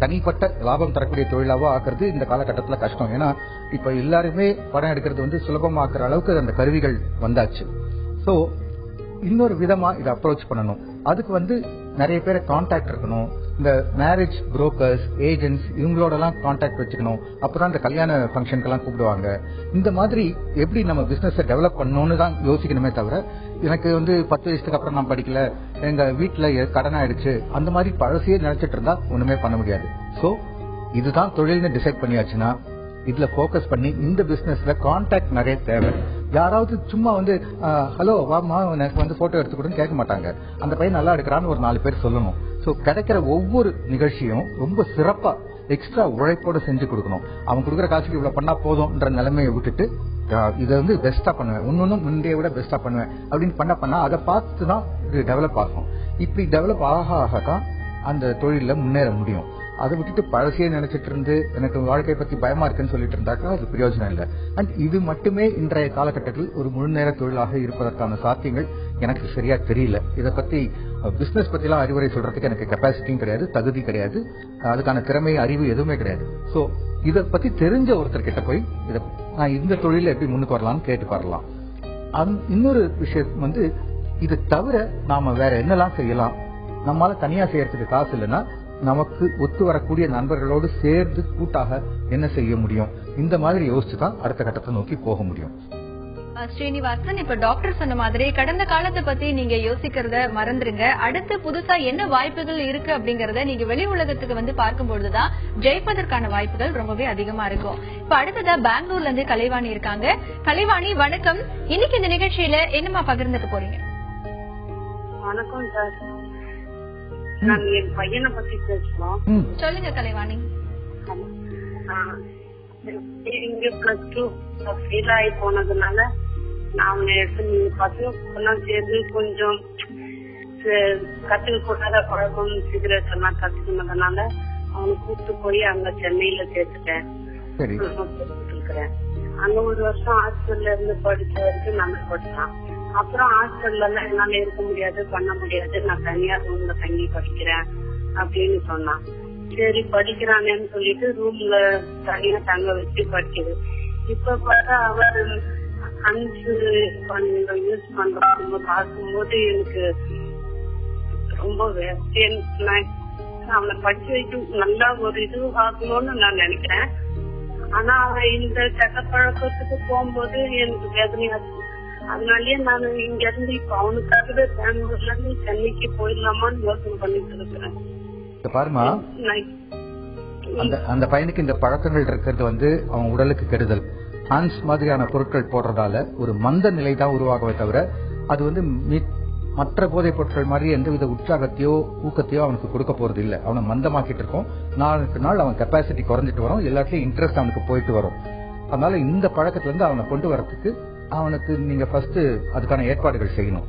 தனிப்பட்ட லாபம் தரக்கூடிய தொழிலாவோ ஆக்குறது இந்த காலகட்டத்தில் கஷ்டம். ஏன்னா இப்ப எல்லாருமே படம் எடுக்கிறது சுலபமாக்குற அளவுக்கு அந்த கருவிகள் வந்தாச்சு. சோ இன்னொரு விதமா இதை அப்ரோச் பண்ணணும். அதுக்கு நிறைய பேரை கான்டாக்ட் இருக்கணும். இந்த மேரேஜ் புரோக்கர்ஸ், ஏஜென்ட்ஸ் இவங்களோட எல்லாம் கான்டாக்ட் வச்சுக்கணும். அப்பதான் இந்த கல்யாண ஃபங்க்ஷனுக்கு எல்லாம் கூப்பிடுவாங்க. இந்த மாதிரி எப்படி நம்ம பிசினஸ் டெவலப் பண்ணணும்னு தான் யோசிக்கணுமே தவிர, எனக்கு 10 வயசுக்கு அப்புறம் நான் படிக்கல, எங்க வீட்டுல கடன் ஆயிடுச்சு, அந்த மாதிரி பழசையே நினைச்சிட்டு இருந்தா ஒண்ணுமே பண்ண முடியாது. சோ இதுதான் தொழில்னு டிசைட் பண்ணியாச்சுன்னா இதுல போக்கஸ் பண்ணி இந்த பிசினஸ்ல கான்டாக்ட் நிறைய தேவை. யாராவது சும்மா ஹலோ வாமா எனக்கு போட்டோ எடுத்துக்கூடன்னு கேட்க மாட்டாங்க. அந்த பையன் நல்லா எடுக்கிறான்னு ஒரு 4 பேர் சொல்லணும். சோ கிடைக்கிற ஒவ்வொரு நிகழ்ச்சியும் ரொம்ப சிறப்பா எக்ஸ்ட்ரா உழைப்போட செஞ்சு கொடுக்கணும். அவன் கொடுக்குற காசுக்கு இவ்வளவு பண்ணா போதும்ன்ற நிலைமையை விட்டுட்டு இதை பெஸ்டா பண்ணுவேன், இன்னொன்னும் முந்தைய விட பெஸ்டா பண்ணுவேன் அப்படின்னு பண்ணா அதை பார்த்துதான் இது டெவலப் ஆகும். இப்படி டெவலப் ஆகத்தான் அந்த தொழில முன்னேற முடியும். அதை விட்டுட்டு பழசையே நினைச்சிட்டு இருந்து எனக்கு வாழ்க்கையை பத்தி பயமா இருக்குன்னு சொல்லிட்டு இருந்தாக்கா அது பிரயோஜனம் இல்லை. அண்ட் இது மட்டுமே இன்றைய காலகட்டத்தில் ஒரு முழு நேர தொழிலாக இருப்பதற்கான சாத்தியங்கள் எனக்கு சரியா தெரியல. இதை பத்தி பிசினஸ் பத்தி எல்லாம் அறிவுரை சொல்றதுக்கு எனக்கு கெப்பாசிட்டியும் கிடையாது, தகுதி கிடையாது, அதுக்கான திறமை அறிவு எதுவுமே கிடையாது. சோ இதை பத்தி தெரிஞ்ச ஒருத்தர் கிட்ட போய் நான் இந்த தொழில எப்படி முன்னுக்கு வரலாம்னு கேட்டு பாரலாம். இன்னொரு விஷயம் இது தவிர நாம வேற என்னெல்லாம் செய்யலாம், நம்மளால தனியா செய்யறதுக்கு காசு இல்லைன்னா நமக்கு ஒத்து வரக்கூடிய நண்பர்களோடு சேர்ந்து கூட்டாக என்ன செய்ய முடியும், இந்த மாதிரி யோசிச்சுதான் அடுத்த கட்டத்தை நோக்கி போக முடியும். ஸ்ரீனிவாசன், இப்ப டாக்டர் சொன்ன மாதிரி கடந்த காலத்தை பத்தி நீங்க யோசிக்கிறத மறந்துருங்க. அடுத்து புதுசா என்ன வாய்ப்புகள் இருக்கு அப்படிங்கறத நீங்க வெளி உலகத்துக்கு வந்து பார்க்கும்பொழுதுதான் ஜெயிப்பதற்கான வாய்ப்புகள் ரொம்பவே அதிகமா இருக்கும். இப்ப அடுத்ததா பெங்களூர்ல இருந்து கலைவாணி இருக்காங்க. கலைவாணி வணக்கம். இன்னைக்கு இந்த நிகழ்ச்சியில என்னமா பகிர்ந்துக்க போறீங்க? வணக்கம் சார். நான் என் பையனை பத்தி பேசலாம். சொல்லுங்க கலைவாணி. இங்க +2 ஃபெயில் ஆகி போனதுனால நான் அவனை எடுத்து நீங்க பசங்க சேர்ந்து கொஞ்சம் கத்துக்க கூடாத பழக்கம் சிகரெட் எல்லாம் கத்துக்கினதுனால அவனை கூப்பிட்டு போய் அங்க சென்னையில சேர்த்துட்டேன். இருக்கிறேன் அங்க 1 வருஷம் ஹாஸ்டல்ல இருந்து படிச்ச வரைக்கும் நல்லா படிச்சான். அப்புறம் ஹாஸ்டல்ல எல்லாம் என்னால இருக்க முடியாது, பண்ண முடியாது, நான் தனியா ரூம்ல தங்கி படிக்கிறேன் அப்படின்னு சொன்னான். சரி படிக்கிறானேன்னு சொல்லிட்டு ரூம்ல தனியா தங்க வச்சு படிக்குது. இப்ப பார்த்தா அவர் யூஸ் பண்றாங்க பார்க்கும்போது எனக்கு ரொம்ப அவனை படிச்சு வைக்க நல்லா ஒரு இது ஆகணும்னு நான் நினைக்கிறேன். ஆனா அவன் இந்த சட்ட பழக்கத்துக்கு போகும்போது எனக்கு வேதனையா இருக்கு. அதனாலயே நான் இங்க இருந்து இப்ப அவனுக்காகவே பெங்களூர்ல இருந்து சென்னைக்கு போயிடலாமான்னு யோசனை பண்ணிட்டு இருக்கிறேன். பாருமா, அந்த பையனுக்கு இந்த பழக்கங்கள் இருக்கிறது வந்து அவன் உடலுக்கு கெடுதல். ஹான்ஸ் மாதிரியான பொருட்கள் போடுறதால ஒரு மந்த நிலை தான் உருவாகவே தவிர அது வந்து மற்ற போதைப் பொருட்கள் மாதிரி எந்தவித உற்சாகத்தையோ ஊக்கத்தையோ அவனுக்கு கொடுக்க போறது இல்லை. அவனை மந்தமாக்கிட்டு இருக்கோம். நாளுக்கு நாள் அவன் கெப்பாசிட்டி குறைஞ்சிட்டு வரும், எல்லாத்துலயும் இன்ட்ரெஸ்ட் அவனுக்கு போயிட்டு வரும். அதனால இந்த பழக்கத்துல இருந்து அவனை கொண்டு வரதுக்கு அவனுக்கு நீங்க ஃபர்ஸ்ட் அதுக்கான ஏற்பாடுகள் செய்யணும்.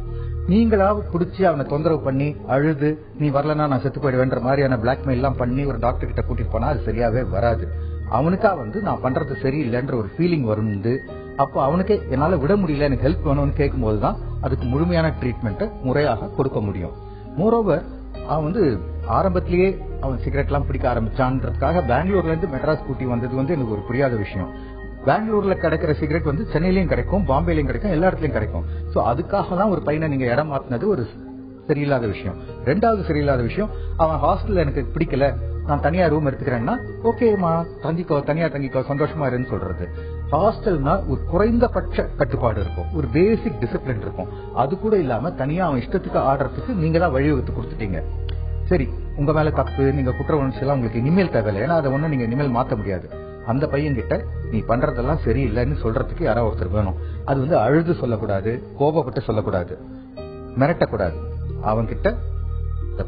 நீங்களா குடிச்சு அவனை தொந்தரவு பண்ணி அழுது நீ வரலன்னா நான் செத்து போயிடுவேன்ற மாதிரியான பிளாக்மெயில் எல்லாம் பண்ணி ஒரு டாக்டர் கிட்ட கூட்டிட்டு போனா அது சரியாவே வராது. அவனுக்கா வந்து நான் பண்றது சரியில்லைன்ற ஒரு ஃபீலிங் வரும். அப்போ அவனுக்கே என்னால விட முடியல, எனக்கு ஹெல்ப் வேணும்னு கேட்கும் போதுதான் அதுக்கு முழுமையான ட்ரீட்மெண்ட்டை முறையாக கொடுக்க முடியும். மோரோவர் அவன் வந்து ஆரம்பத்திலேயே அவன் சிகரெட் எல்லாம் பிடிக்க ஆரம்பிச்சான்றதுக்காக பெங்களூர்ல இருந்து மெட்ராஸ் கூட்டி வந்தது வந்து எனக்கு ஒரு புரியாத விஷயம். பெங்களூர்ல கிடைக்கிற சிகரெட் வந்து சென்னையிலயும் கிடைக்கும், பாம்பேலயும் கிடைக்கும், எல்லா இடத்துலயும் கிடைக்கும். சோ அதுக்காக தான் ஒரு பையனை நீங்க இடம் மாத்தினது ஒரு சரியில்லாத விஷயம். ரெண்டாவது சரியில்லாத விஷயம், அவன் ஹாஸ்டல்ல எனக்கு பிடிக்கல, நான் தனியா ரூம் எடுத்துக்கிறேன்னா ஓகேமா தங்கிக்கோ, தனியா தங்கிக்கோ, சந்தோஷமா இருன்னு சொல்றது. ஹாஸ்டல்னா ஒரு குறைந்தபட்ச கட்டுப்பாடு இருக்கும், ஒரு பேசிக் டிசிப்ளின் இருக்கும். அது கூட இல்லாம தனியா அவன் இஷ்டத்துக்கு ஆடுறதுக்கு நீங்க தான் வழிவகுத்து கொடுத்துட்டீங்க. சரி, உங்க மேல தப்பு, நீங்க குற்ற உணர்ச்சி எல்லாம் உங்களுக்கு இனிமேல் தேவையில்லை, ஏன்னா அதை ஒண்ணு நீங்க இனிமேல் மாத்த முடியாது. அந்த பையன் கிட்ட நீ பண்றதெல்லாம் சரியில்லைன்னு சொல்றதுக்கு யாராவது ஒருத்தர் வேணும். அது வந்து அழுது சொல்லக்கூடாது, கோபப்பட்டு சொல்லக்கூடாது, மிரட்டக்கூடாது. அவன் கிட்ட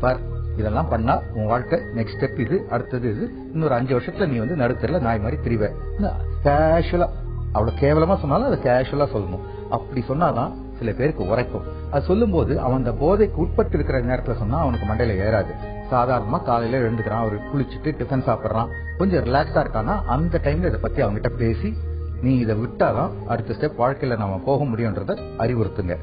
பார் இதெல்லாம் பண்ணா உன் வாழ்க்கை நெக்ஸ்ட் ஸ்டெப் இது, அடுத்தது இது, இன்னொரு 5 வருஷத்துல நீ வந்து நடுத்தரில் நாய் மாதிரி திரிவ, கேஷுவலா, அவ்வளவு கேவலமா சொன்னாலும் அதை கேஷுவலா சொல்லணும். அப்படி சொன்னாதான் சில பேருக்கு உரைக்கும். அது சொல்லும் போது அவன் அந்த போதைக்கு உட்பட்டு இருக்கிற நேரத்துல சொன்னா அவனுக்கு மண்டையில ஏறாது. சாதாரணமா காலையில எழுந்துக்கிறான், அவர் குளிச்சுட்டு டிஃபன் சாப்பிடுறான், கொஞ்சம் ரிலாக்ஸா இருக்கானா அந்த டைம்ல இதை பத்தி அவங்ககிட்ட பேசி நீ இதை விட்டாதான் அடுத்த ஸ்டெப் வாழ்க்கையில நாம போக முடியும்ன்றத அறிவுறுத்துங்க.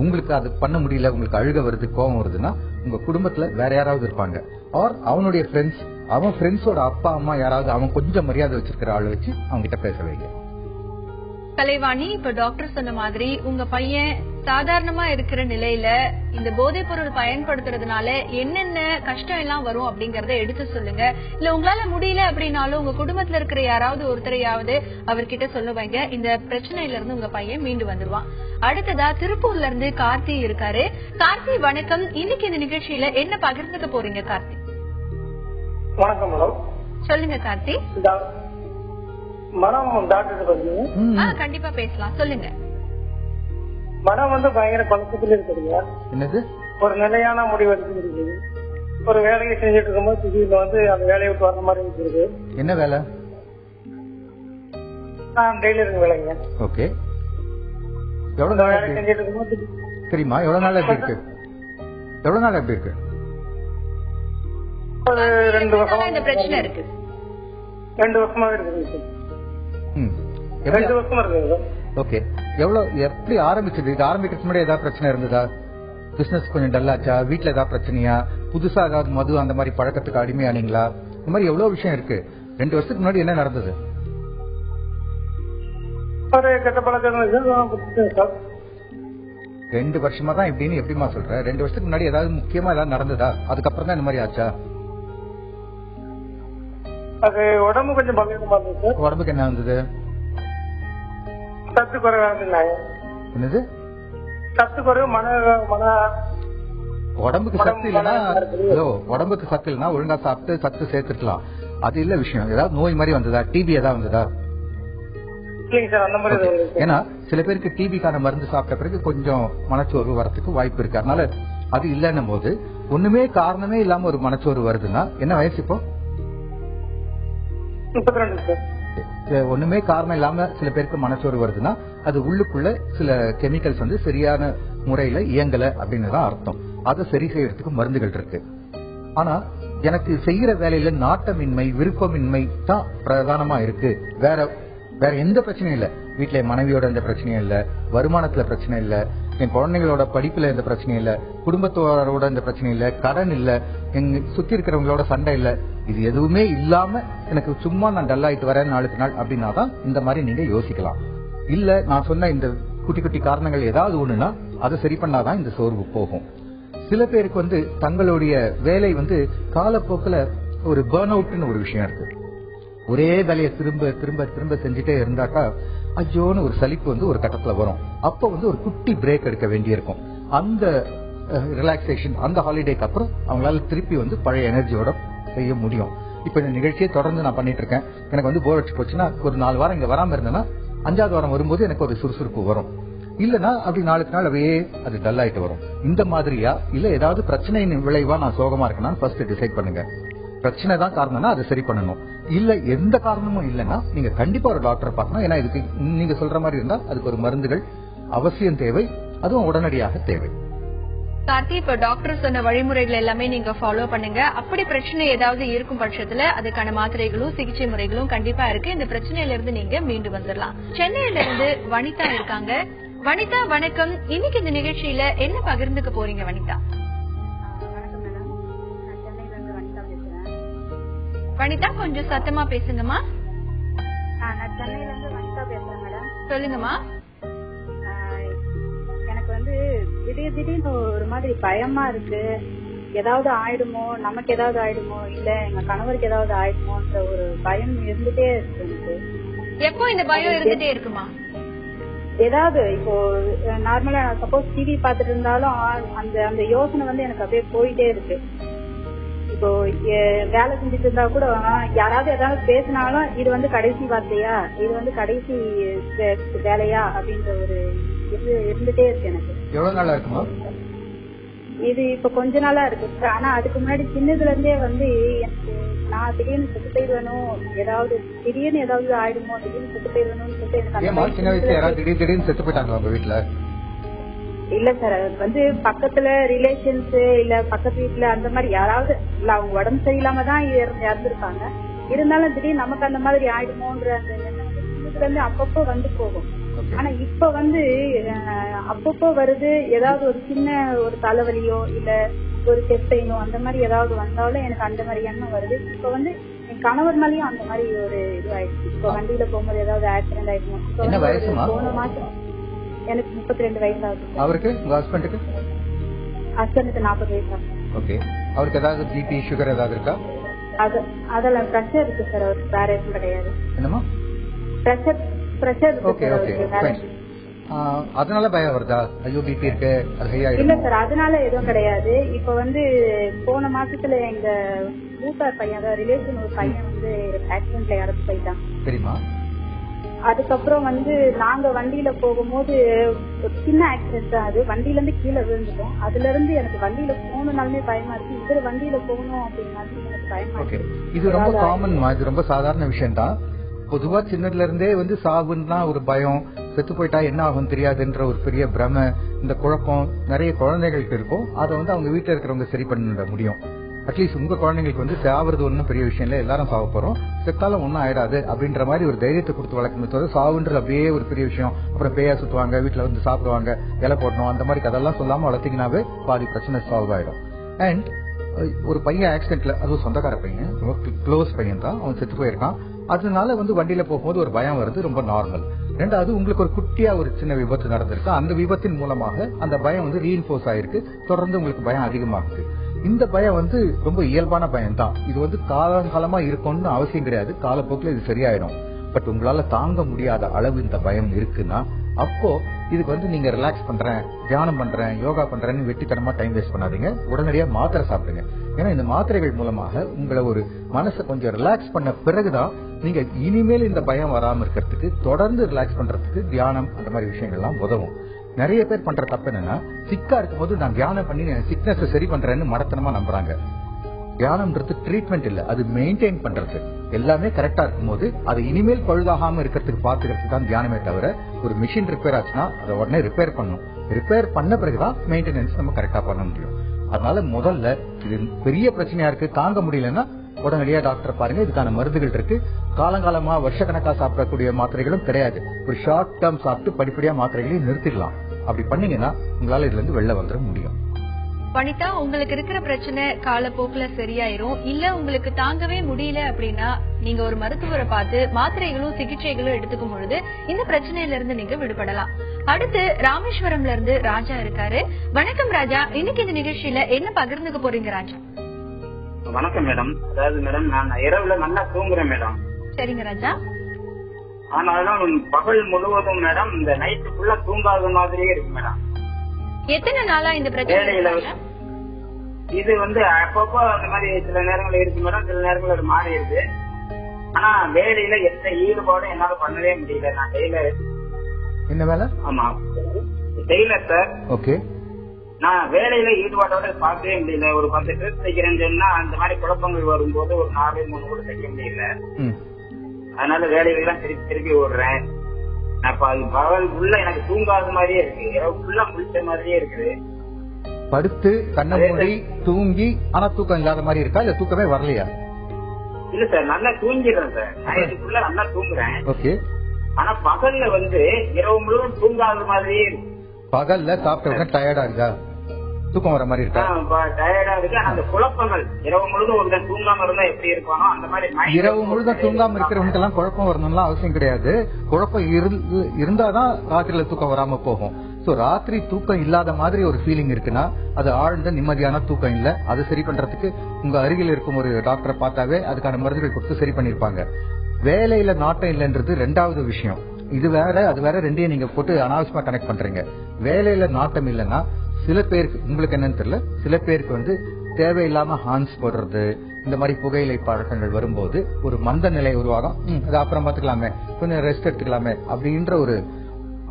உங்களுக்கு அது பண்ண முடியல, உங்களுக்கு அழுக வருது, கோபம் வருதுன்னா உங்க குடும்பத்துல வேற யாராவது இருப்பாங்க, ஆர் அவனுடைய ஃப்ரெண்ட்ஸ், அவன் ஃப்ரெண்ட்ஸோட அப்பா அம்மா யாராவது அவன் கொஞ்சம் மரியாதை வச்சிருக்கிற ஆளு வச்சு அவங்க கிட்ட பேச வைங்க. கலைவாணி, இப்ப டாக்டர் சொன்ன மாதிரி உங்க பையன் சாதாரணமா இருக்கிற நிலையில இந்த போதைப் பொருள் பயன்படுத்துறதுனால என்னென்ன கஷ்டம் எல்லாம் வரும் அப்படிங்கறத எடுத்து சொல்லுங்க. இல்ல உங்களால முடியல அப்படின்னாலும் உங்க குடும்பத்துல இருக்கிற யாராவது ஒருத்தரையாவது அவர்கிட்ட சொல்லுவாங்க. இந்த பிரச்சனையில இருந்து உங்க பையன் மீண்டு வந்துருவான். அடுத்ததா திருப்பூர்ல இருந்து கார்த்தி இருக்காரு. கார்த்தி வணக்கம். இன்னைக்கு இந்த நிகழ்ச்சியில என்ன பகிர்ந்துக்க போறீங்க கார்த்தி? வணக்கம் மேடம். சொல்லுங்க கார்த்தி. மனம் டாக்டர் கண்டிப்பா பேசலாம், சொல்லுங்க. மனம் வந்து பயங்கர பழக்கத்துல இருக்குதுங்க. என்னது? ஒரு நிலையான முடிவு எடுத்து ஒரு வேலையை செஞ்சுட்டு இருக்கும்போது திடீர்னு வந்து அந்த வேலையை விட்டு வர மாதிரி இருக்குது. என்ன வேலை? டெய்லரிங் வேலைங்க. ஓகே. எவ்வளவு வேலை செஞ்சுட்டு இருக்கும்போது தெரியுமா? எவ்வளவு நாள் எப்படி இருக்கு? எவ்வளவு நாள் எப்படி இருக்கு? ஒரு 2 வருஷமா இந்த பிரச்சனை இருக்கு. 2 வருஷமா இருக்குது. 2 வருஷமா இருக்குது. ஓகே. எப்படி ஆரம்பிச்சது? இது ஆரம்பிக்கிறதுக்கு முன்னாடி ஏதாவது பிரச்சனை இருந்ததா? பிசினஸ் கொஞ்சம் டல்லாச்சா? வீட்டுல ஏதாவது பிரச்சனையா? புதுசா ஏதாவது மது அந்த மாதிரி பழக்கத்துக்கு அடிமையானீங்களா? இந்த மாதிரி எவ்வளவு விஷயம் இருக்கு. 2 வருஷத்துக்கு முன்னாடி என்ன நடந்தது? ஒரு கெட்ட பழக்கம் 2 வருஷமா தான் இப்படின்னு எப்படிமா சொல்ற? 2 வருஷத்துக்கு முன்னாடி ஏதாவது முக்கியமா ஏதாவது நடந்ததா? அதுக்கப்புறம் தான் இந்த மாதிரி ஆச்சா? அது உடம்பு கொஞ்சம் பலவீனமா இருந்துச்சு சார். உடம்புக்கு என்ன வந்தது? சத்து குறைவா இருந்தாங்க. என்னது? சத்து குறைவு மன உடம்புக்கு சத்து இல்லைன்னா உடம்புக்கு சத்து இல்லைன்னா ஒழுங்கா சாப்பிட்டு சத்து சேர்த்துக்கலாம். அது இல்ல விஷயம். ஏதாவது நோய் மாதிரி வந்ததா? டிபி ஏதாவது வந்ததா? ஏன்னா சில பேருக்கு டிபிக்கான மருந்து சாப்பிட்ட பிறகு கொஞ்சம் மனச்சோர்வு வரதுக்கு வாய்ப்பு இருக்கு. அதனால அது இல்லன்னும் போது ஒண்ணுமே காரணமே இல்லாம ஒரு மனச்சோர்வு வருதுன்னா என்ன வயசு இப்போ? 32 சார். ஒண்ணுமே காரணம் இல்லாம சில பேருக்கு மனச்சோர்வு வருதுன்னா அது உள்ளுக்குள்ள சில கெமிக்கல்ஸ் வந்து சரியான முறையில இயங்கல அப்படின்னு தான் அர்த்தம். அதை சரி செய்யறதுக்கு மருந்துகள் இருக்கு. ஆனா எனக்கு செய்யற வேலையில நாட்டமின்மை, விருப்பமின்மை தான் பிரதானமா இருக்கு. வேற எந்த பிரச்சனையும் இல்ல. வீட்டுல மனைவியோட எந்த பிரச்சனையும் இல்ல, வருமானத்துல பிரச்சனை இல்ல, என் குழந்தைங்களோட படிப்புல எந்த பிரச்சனையும் இல்ல, குடும்பத்தோட எந்த பிரச்சனையும் இல்ல, கடன் இல்ல, எங்க சுத்தி இருக்கிறவங்களோட சண்டை இல்ல. இது எதுவுமே இல்லாம எனக்கு சும்மா நான் டல் ஆயிட்டு வரேன் நாளுக்கு நாள் அப்படின்னா தான் இந்த மாதிரி நீங்க யோசிக்கலாம். இல்ல நான் சொன்ன இந்த குட்டி குட்டி காரணங்கள் ஏதாவது ஒண்ணுன்னா அதை சரி பண்ணாதான் இந்த சோர்வு போகும். சில பேருக்கு வந்து தங்களுடைய வேலை வந்து காலப்போக்கில் ஒரு பர்ன் அவுட்னு ஒரு விஷயம் இருக்கு. ஒரே வேலையை திரும்ப திரும்ப திரும்ப செஞ்சுட்டே இருந்தாக்கா ஐயோன்னு ஒரு சலிப்பு வந்து ஒரு கட்டத்துல வரும். அப்ப வந்து ஒரு குட்டி பிரேக் எடுக்க வேண்டியிருக்கும். அந்த ரிலாக்ஸேஷன், அந்த ஹாலிடேக்கு அப்புறம் அவங்களால திருப்பி வந்து பழைய எனர்ஜியோட செய்ய முடியும். இப்ப இந்த நிகழ்ச்சியை தொடர்ந்து நான் பண்ணிட்டு இருக்கேன். எனக்கு வந்து போர் அடிச்சு போச்சுன்னா ஒரு 4 வாரம் இங்க வராம இருந்தேன்னா 5வது வாரம் வரும்போது எனக்கு ஒரு சுறுசுறுப்பு வரும். இல்லன்னா அப்படி நாளுக்கு நாள் அப்படியே அது டல் ஆயிட்டு வரும். இந்த மாதிரியா இல்ல ஏதாவது பிரச்சனையின் விளைவா நான் சோகமா இருக்கேன்னா ஃபர்ஸ்ட் டிசைட் பண்ணுங்க. பிரச்சனை தான் காரணம்னா அதை சரி பண்ணணும். இல்ல எந்த காரணமும் இல்லைன்னா நீங்க கண்டிப்பா ஒரு டாக்டரை பார்க்கணும். ஏன்னா இதுக்கு நீங்க சொல்ற மாதிரி இருந்தா அதுக்கு ஒரு மருந்துகள் அவசியம் தேவை, அதுவும் உடனடியாக தேவை. கார்த்தி, இப்ப டாக்டர் சொன்ன வழிமுறைகள் எல்லாமே நீங்க ஃபாலோ பண்ணுங்க. அப்படி பிரச்சனை ஏதாவது இருக்கும் பட்சத்துல அதுக்கான மாத்திரைகளும் சிகிச்சை முறைகளும் கண்டிப்பா இருக்கு. இந்த பிரச்சனையில இருந்து நீங்க மீண்டு வந்துடலாம். சென்னையில இருந்து வனிதா இருக்காங்க. வனிதா வணக்கம். இன்னைக்கு இந்த நிகழ்ச்சியில என்ன பகிர்ந்துக்க போறீங்க வனிதா? வணக்கம் மேடம், நான் சென்னையில இருந்து வனிதா பேசுறேன். வனிதா கொஞ்சம் சத்தமா பேசுங்கம்மா. நான் சென்னையில இருந்து வனிதா பேசுறேன் மேடம். சொல்லுங்கம்மா. எனக்கு வந்து திடீர்னு ஒரு மாதிரி பயமா இருக்கு. ஏதாவது ஆயிடுமோ, நமக்கு ஏதாவது ஆயிடுமோ, இல்ல எங்க கணவருக்கு ஏதாவது ஆயிடுமோன்ற ஒரு பயம் இருந்துட்டே இருக்கு எனக்கு. எப்போ இந்த பயம் இருந்துட்டே இருக்குமா? ஏதாவது இப்போ நார்மலா சப்போஸ் டிவி பாத்துட்டு இருந்தாலும் அந்த யோசனை வந்து எனக்கு அப்படியே போயிட்டே இருக்கு. இப்போ வேலை செஞ்சுட்டு இருந்தா கூட யாராவது ஏதாவது பேசினாலும் இது வந்து கடைசி வார்த்தையா, இது வந்து கடைசி வேலையா அப்படின்ற ஒரு இது இருந்துட்டே இருக்கு எனக்கு. எவ்வளவு நாளா இருக்குமா இது? இப்ப கொஞ்ச நாளா இருக்கு. ஆனா அதுக்கு முன்னாடி சின்னதுல இருந்தே வந்து எனக்கு நான் திடீர்னு செத்து போயிடுவேணும், ஏதாவது திடீர்னு ஏதாவது ஆயிடுமோ, திடீர்னு செத்து போயிடுவேணும்னு சொல்லிட்டு எனக்கு சின்ன வயசுல யாராவது திடீர்னு செத்து போயிட்டாங்களா உங்க வீட்டுல? இல்ல சார், அது வந்து பக்கத்துல ரிலேஷன்ஸ் இல்ல பக்கத்து வீட்டுல அந்த மாதிரி யாராவது இல்ல, அவங்க உடம்பு சரியில்லாம தான் இறந்துருக்காங்க. இருந்தாலும் திடீர்னு நமக்கு அந்த மாதிரி ஆயிடுமோன்ற அந்த சின்னதுல இருந்து அப்பப்போ வந்து போகும். ஆனா இப்ப வந்து அப்பப்போ வருது. ஏதாவது ஒரு சின்ன ஒரு தலைவலியோ இல்ல ஒரு செஸ்ட் பெயினோ அந்த மாதிரி ஏதாவது வந்தாலும் எனக்கு அந்த மாதிரி எண்ணம் வருது. இப்ப வந்து என் கணவர் மேலயும் அந்த மாதிரி ஒரு இது ஆயிடுச்சு. இப்ப வண்டியில போகும்போது ஏதாவது ஆக்சிடென்ட் ஆயிடுமோ. போன மாசம் எனக்கு 32 வயசு ஆகுது. அவருக்கு உங்க ஹஸ்பண்டுக்கு? ஹஸ்பண்டுக்கு 40 வயசு ஆகுது. ஓகே. அவருக்கு ஏதாவது பிபி சுகர் ஏதாவது இருக்கா? அதெல்லாம் பிரஷர் இருக்கு சார். அவருக்கு வேற எதுவும் கிடையாது. என்னமா? Pressure okay okay. அதனால பயம் வருதா? ஐயோ பிபி இருக்கு அது ஹை ஆயிடும்? இல்ல சார், அதனால எதுவும் கிடையாது. இப்ப வந்து போன மாசத்துல எங்க மூத்தார் பையன், அதாவது ரிலேஷன் ஒரு பையன் வந்து ஆக்சிடென்ட்ல இறந்து போயிட்டான். தெரியுமா? அதுக்கப்புறம் வந்து நாங்க வண்டியில போகும்போது ஒரு சின்ன ஆக்சிடென்ட் தான் அது. வண்டியில இருந்து கீழே விழுந்துட்டோம். அதுல இருந்து எனக்கு வண்டியில போகணும்னாலுமே பயமா இருக்கு. இதுல வண்டியில போகணும் அப்படின்னாலும் எனக்கு பயமா இருக்கு. இது ரொம்ப காமன், இது ரொம்ப சாதாரண விஷயம் தான். பொதுவா சின்னதுல இருந்தே வந்து சாவுன்னா ஒரு பயம், செத்து போயிட்டா என்ன ஆகும் தெரியாதுன்ற ஒரு பெரிய பிரமை, இந்த குழப்பம் நிறைய குழந்தைகளுக்கு இருக்கும். அதை வந்து அவங்க வீட்டுல இருக்கிறவங்க சரி பண்ண முடியும். அட்லீஸ்ட் உங்க குழந்தைங்களுக்கு வந்து சாவுறது ஒன்னும் பெரிய விஷயம் இல்ல, எல்லாரும் சாவ போறோம், செத்தாலும் ஒன்னும் ஆயிடாது அப்படின்ற மாதிரி ஒரு தைரியத்தை கொடுத்து வளர்க்கணும். தவிர சாவுன்றது அப்படியே ஒரு பெரிய விஷயம், அப்புறம் பேயா சுத்துவாங்க, வீட்டுல வந்து சாப்பிடுவாங்க, இலை போடணும், அந்த மாதிரி கதெல்லாம் சொல்லாம வளர்த்தீங்கன்னாவே பாதி பிரச்சனை சால்வ் ஆயிடும். அண்ட் ஒரு பையன் ஆக்சிடென்ட்ல, அதுவும் சொந்தக்கார பையன், க்ளோஸ் பையன் தான், அவன் செத்து போயிருக்கான். அதனால வந்து வண்டியில போகும்போது ஒரு பயம் வருது, ரொம்ப நார்மல். ரெண்டாவது, உங்களுக்கு ஒரு குட்டியா ஒரு சின்ன விபத்து நடந்திருக்கு. அந்த விபத்தின் மூலமாக அந்த பயம் வந்து ரீஇன்போர்ஸ் ஆயிருக்கு. தொடர்ந்து உங்களுக்கு பயம் அதிகமாகுது. இந்த பயம் வந்து ரொம்ப இயல்பான பயம் தான். இது வந்து காலகாலமா இருக்கும்னு அவசியம் கிடையாது. காலப்போக்கில் இது சரியாயிடும். பட் உங்களால தாங்க முடியாத அளவு இந்த பயம் இருக்குன்னா அப்போ இதுக்கு வந்து நீங்க ரிலாக்ஸ் பண்றேன், தியானம் பண்றேன், யோகா பண்றேன்னு வெட்டித்தனமா டைம் வேஸ்ட் பண்ணாதீங்க. உடனடியா மாத்திரை சாப்பிடுங்க. ஏன்னா இந்த மாத்திரைகள் மூலமாக உங்களை ஒரு மனசை கொஞ்சம் ரிலாக்ஸ் பண்ண பிறகுதான் நீங்க இனிமேல் இந்த பயம் வராம இருக்கிறதுக்கு, தொடர்ந்து ரிலாக்ஸ் பண்றதுக்கு தியானம் அந்த மாதிரி விஷயங்கள்லாம் உதவும். நிறைய பேர் பண்ற தப்பு என்னன்னா, சிக்கா இருக்கும் போது நான் தியானம் பண்ணி சிக்னஸ் சரி பண்றேன்னு மடத்தனமா நம்புறாங்க. தியானம்ன்றது ட்ரீட்மெண்ட் இல்ல, அது மெயின்டைன் பண்றது. எல்லாமே கரெக்டா இருக்கும் போது அது இனிமேல் பழுதாகாம இருக்கிறதுக்கு பாத்துக்கிறதுக்கு தான் தியானமே தவிர, ஒரு மிஷின் ரிப்பேர் ஆச்சுன்னா அதை உடனே ரிப்பேர் பண்ணணும். ரிப்பேர் பண்ண பிறகுதான் மெயின்டெனன்ஸ் நம்ம கரெக்டா பண்ண முடியும். அதனால முதல்ல இது பெரிய பிரச்சனையா இருக்கு, தாங்க முடியலன்னா உடனடியா டாக்டர் பாருங்க. இதுக்கான மருந்துகள் இருக்கு. காலங்காலமா வருஷக்கணக்கா சாப்பிடக்கூடிய மாத்திரைகளும் கிடையாது. ஒரு ஷார்ட் டேர்ம் சாப்பிட்டு படிப்படியா மாத்திரைகளையும் நிறுத்திடலாம். அப்படி பண்ணீங்கன்னா உங்களால இதுல இருந்து வெளில வந்துட முடியும். வனிதா, உங்களுக்கு இருக்கிற பிரச்சனை காலப்போக்குல சரியாயிரும். இல்ல உங்களுக்கு தாங்கவே முடியல அப்படின்னா நீங்க ஒரு மருத்துவரை பார்த்து மாத்திரைகளும் சிகிச்சைகளும் எடுத்துக்கும் பொழுது இந்த பிரச்சனையில இருந்து நீங்க விடுபடலாம். அடுத்து ராமேஸ்வரம்ல இருந்து ராஜா இருக்காரு. வணக்கம் ராஜா, இன்னைக்கு இந்த நிகழ்ச்சியில என்ன பகிர்ந்துக்க போறீங்க ராஜா? வணக்கம் மேடம். அதாவது மேடம், நான் இரவுல நல்லா தூங்குறேன் மேடம். சரிங்க ராஜா. ஆனாலும் பகல் முழுவதும் மேடம் இந்த நைட்டு ஃபுல்லா தூங்காத மாதிரியே இருக்கு மேடம். எத்தனை நாளா இந்த பிரச்சனை? இது வந்து அப்பப்போ அந்த மாதிரி சில நேரங்கள் இருக்கு மேடம், சில நேரங்கள் மாறி இருக்கு. ஆனா வேலையில எந்த ஈடுபாடும் என்னால பண்ணவே முடியல. நான் டெய்லர். என்ன வேலை? ஆமா, டெய்லர் சார். ஓகே. நான் வேலையில ஈடுபாட்டோட பார்க்கவே முடியல. ஒரு 10 ட்ரெஸ் தைக்கிறேன்னு சொன்னா அந்த மாதிரி குழப்பங்கள் வரும்போது ஒரு 4-3 கூட தைக்க முடியல. அதனால வேலைகள்லாம் திருப்பி ஓடுறேன். நான் பகல் ஃபுல்லா எனக்கு தூங்காத மாதிரியே இருக்கு, இரவு ஃபுல்லா முழிச்ச மாதிரியே இருக்குது. படுத்து கண்ண மூடி தூங்கி ஆனா தூக்கம் இல்லாத மாதிரி இருக்கா, இல்ல தூக்கமே வரலையா? இல்ல சார், நல்லா தூங்கிடுறேன் சார். நைட்டு ஃபுல்லா நல்லா தூங்குறேன். ஓகே. ஆனா பகல்ல வந்து இரவு முழுவதும் தூங்காத மாதிரியே இருக்கு. பகல்ல சாப்பிட்ட உடனே டயர்டா இருக்கா, தூக்கம் வர மாதிரி இருக்கா? டயர்டா இருக்கு. அந்த குழப்பங்கள் இரவு முழுதும் ஒரு தூங்காம இருந்தா எப்படி இருப்பானோ அந்த மாதிரி. இரவு முழுதும் தூங்காம இருக்கிறவங்க எல்லாம் குழப்பம் வரணும்லாம் அவசியம் கிடையாது. குழப்பம் இருந்தாதான் ராத்திரியில தூக்கம் வராம போகும். சோ ராத்திரி தூக்கம் இல்லாத மாதிரி ஒரு ஃபீலிங் இருக்குன்னா அது ஆழ்ந்த நிம்மதியான தூக்கம் இல்ல. அது சரி பண்றதுக்கு உங்க அருகில் இருக்கும் ஒரு டாக்டரை பார்த்தாவே அதுக்கான மருந்துகள் கொடுத்து சரி பண்ணிருப்பாங்க. வேலையில நாட்டம் இல்லைன்றது ரெண்டாவது விஷயம். இது வேற அது வேற, ரெண்டையும் நீங்க போட்டு அனாவசியமா கனெக்ட் பண்றீங்க. வேலையில நாட்டம் இல்லைன்னா சில பேருக்கு, உங்களுக்கு என்னன்னு தெரியல, சில பேருக்கு வந்து தேவையில்லாம ஹார்ன்ஸ் போடுறது, இந்த மாதிரி புகையிலை பழக்கங்கள் வரும்போது ஒரு மந்த நிலை உருவாகும். அது அப்புறம் பாத்துக்கலாமே, கொஞ்சம் ரெஸ்ட் எடுத்துக்கலாமே அப்படின்ற ஒரு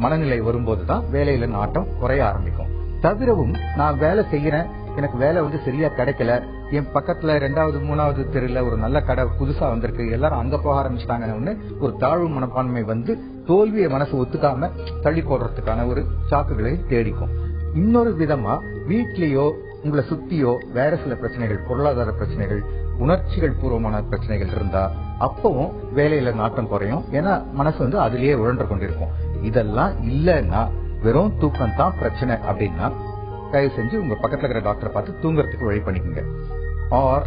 மனநிலை வரும்போதுதான் வேலையில நாட்டம் குறைய ஆரம்பிக்கும். தவிரவும் நான் வேலை செய்யறேன், எனக்கு வேலை வந்து சரியா கிடைக்கல, என் பக்கத்துல 2வது 3வது தெருல ஒரு நல்ல கடை புதுசா வந்திருக்கு, எல்லாரும் அங்க போக ஆரம்பிச்சிட்டாங்கன்னு ஒரு தாழ்வு மனப்பான்மை வந்து தோல்வியை மனசு ஒத்துக்காம தள்ளி போடுறதுக்கான ஒரு சாக்குகளை தேடிக்கும். இன்னொரு விதமா வீட்லயோ உங்களை சுத்தியோ வேற சில பிரச்சனைகள், பொருளாதார பிரச்சனைகள், உணர்ச்சிகள் பூர்வமான பிரச்சனைகள் இருந்தா அப்பவும் வேலையில நாட்டம் குறையும். ஏன்னா மனசு வந்து அதுலயே உழன்று கொண்டிருக்கும். இதெல்லாம் இல்லன்னா வெறும் தூக்கம் தான் பிரச்சனை அப்படின்னா தயவு செஞ்சு உங்க பக்கத்துல இருக்கிற டாக்டரை பார்த்து தூங்குறதுக்கு வழி பண்ணிக்கோங்க. ஆர்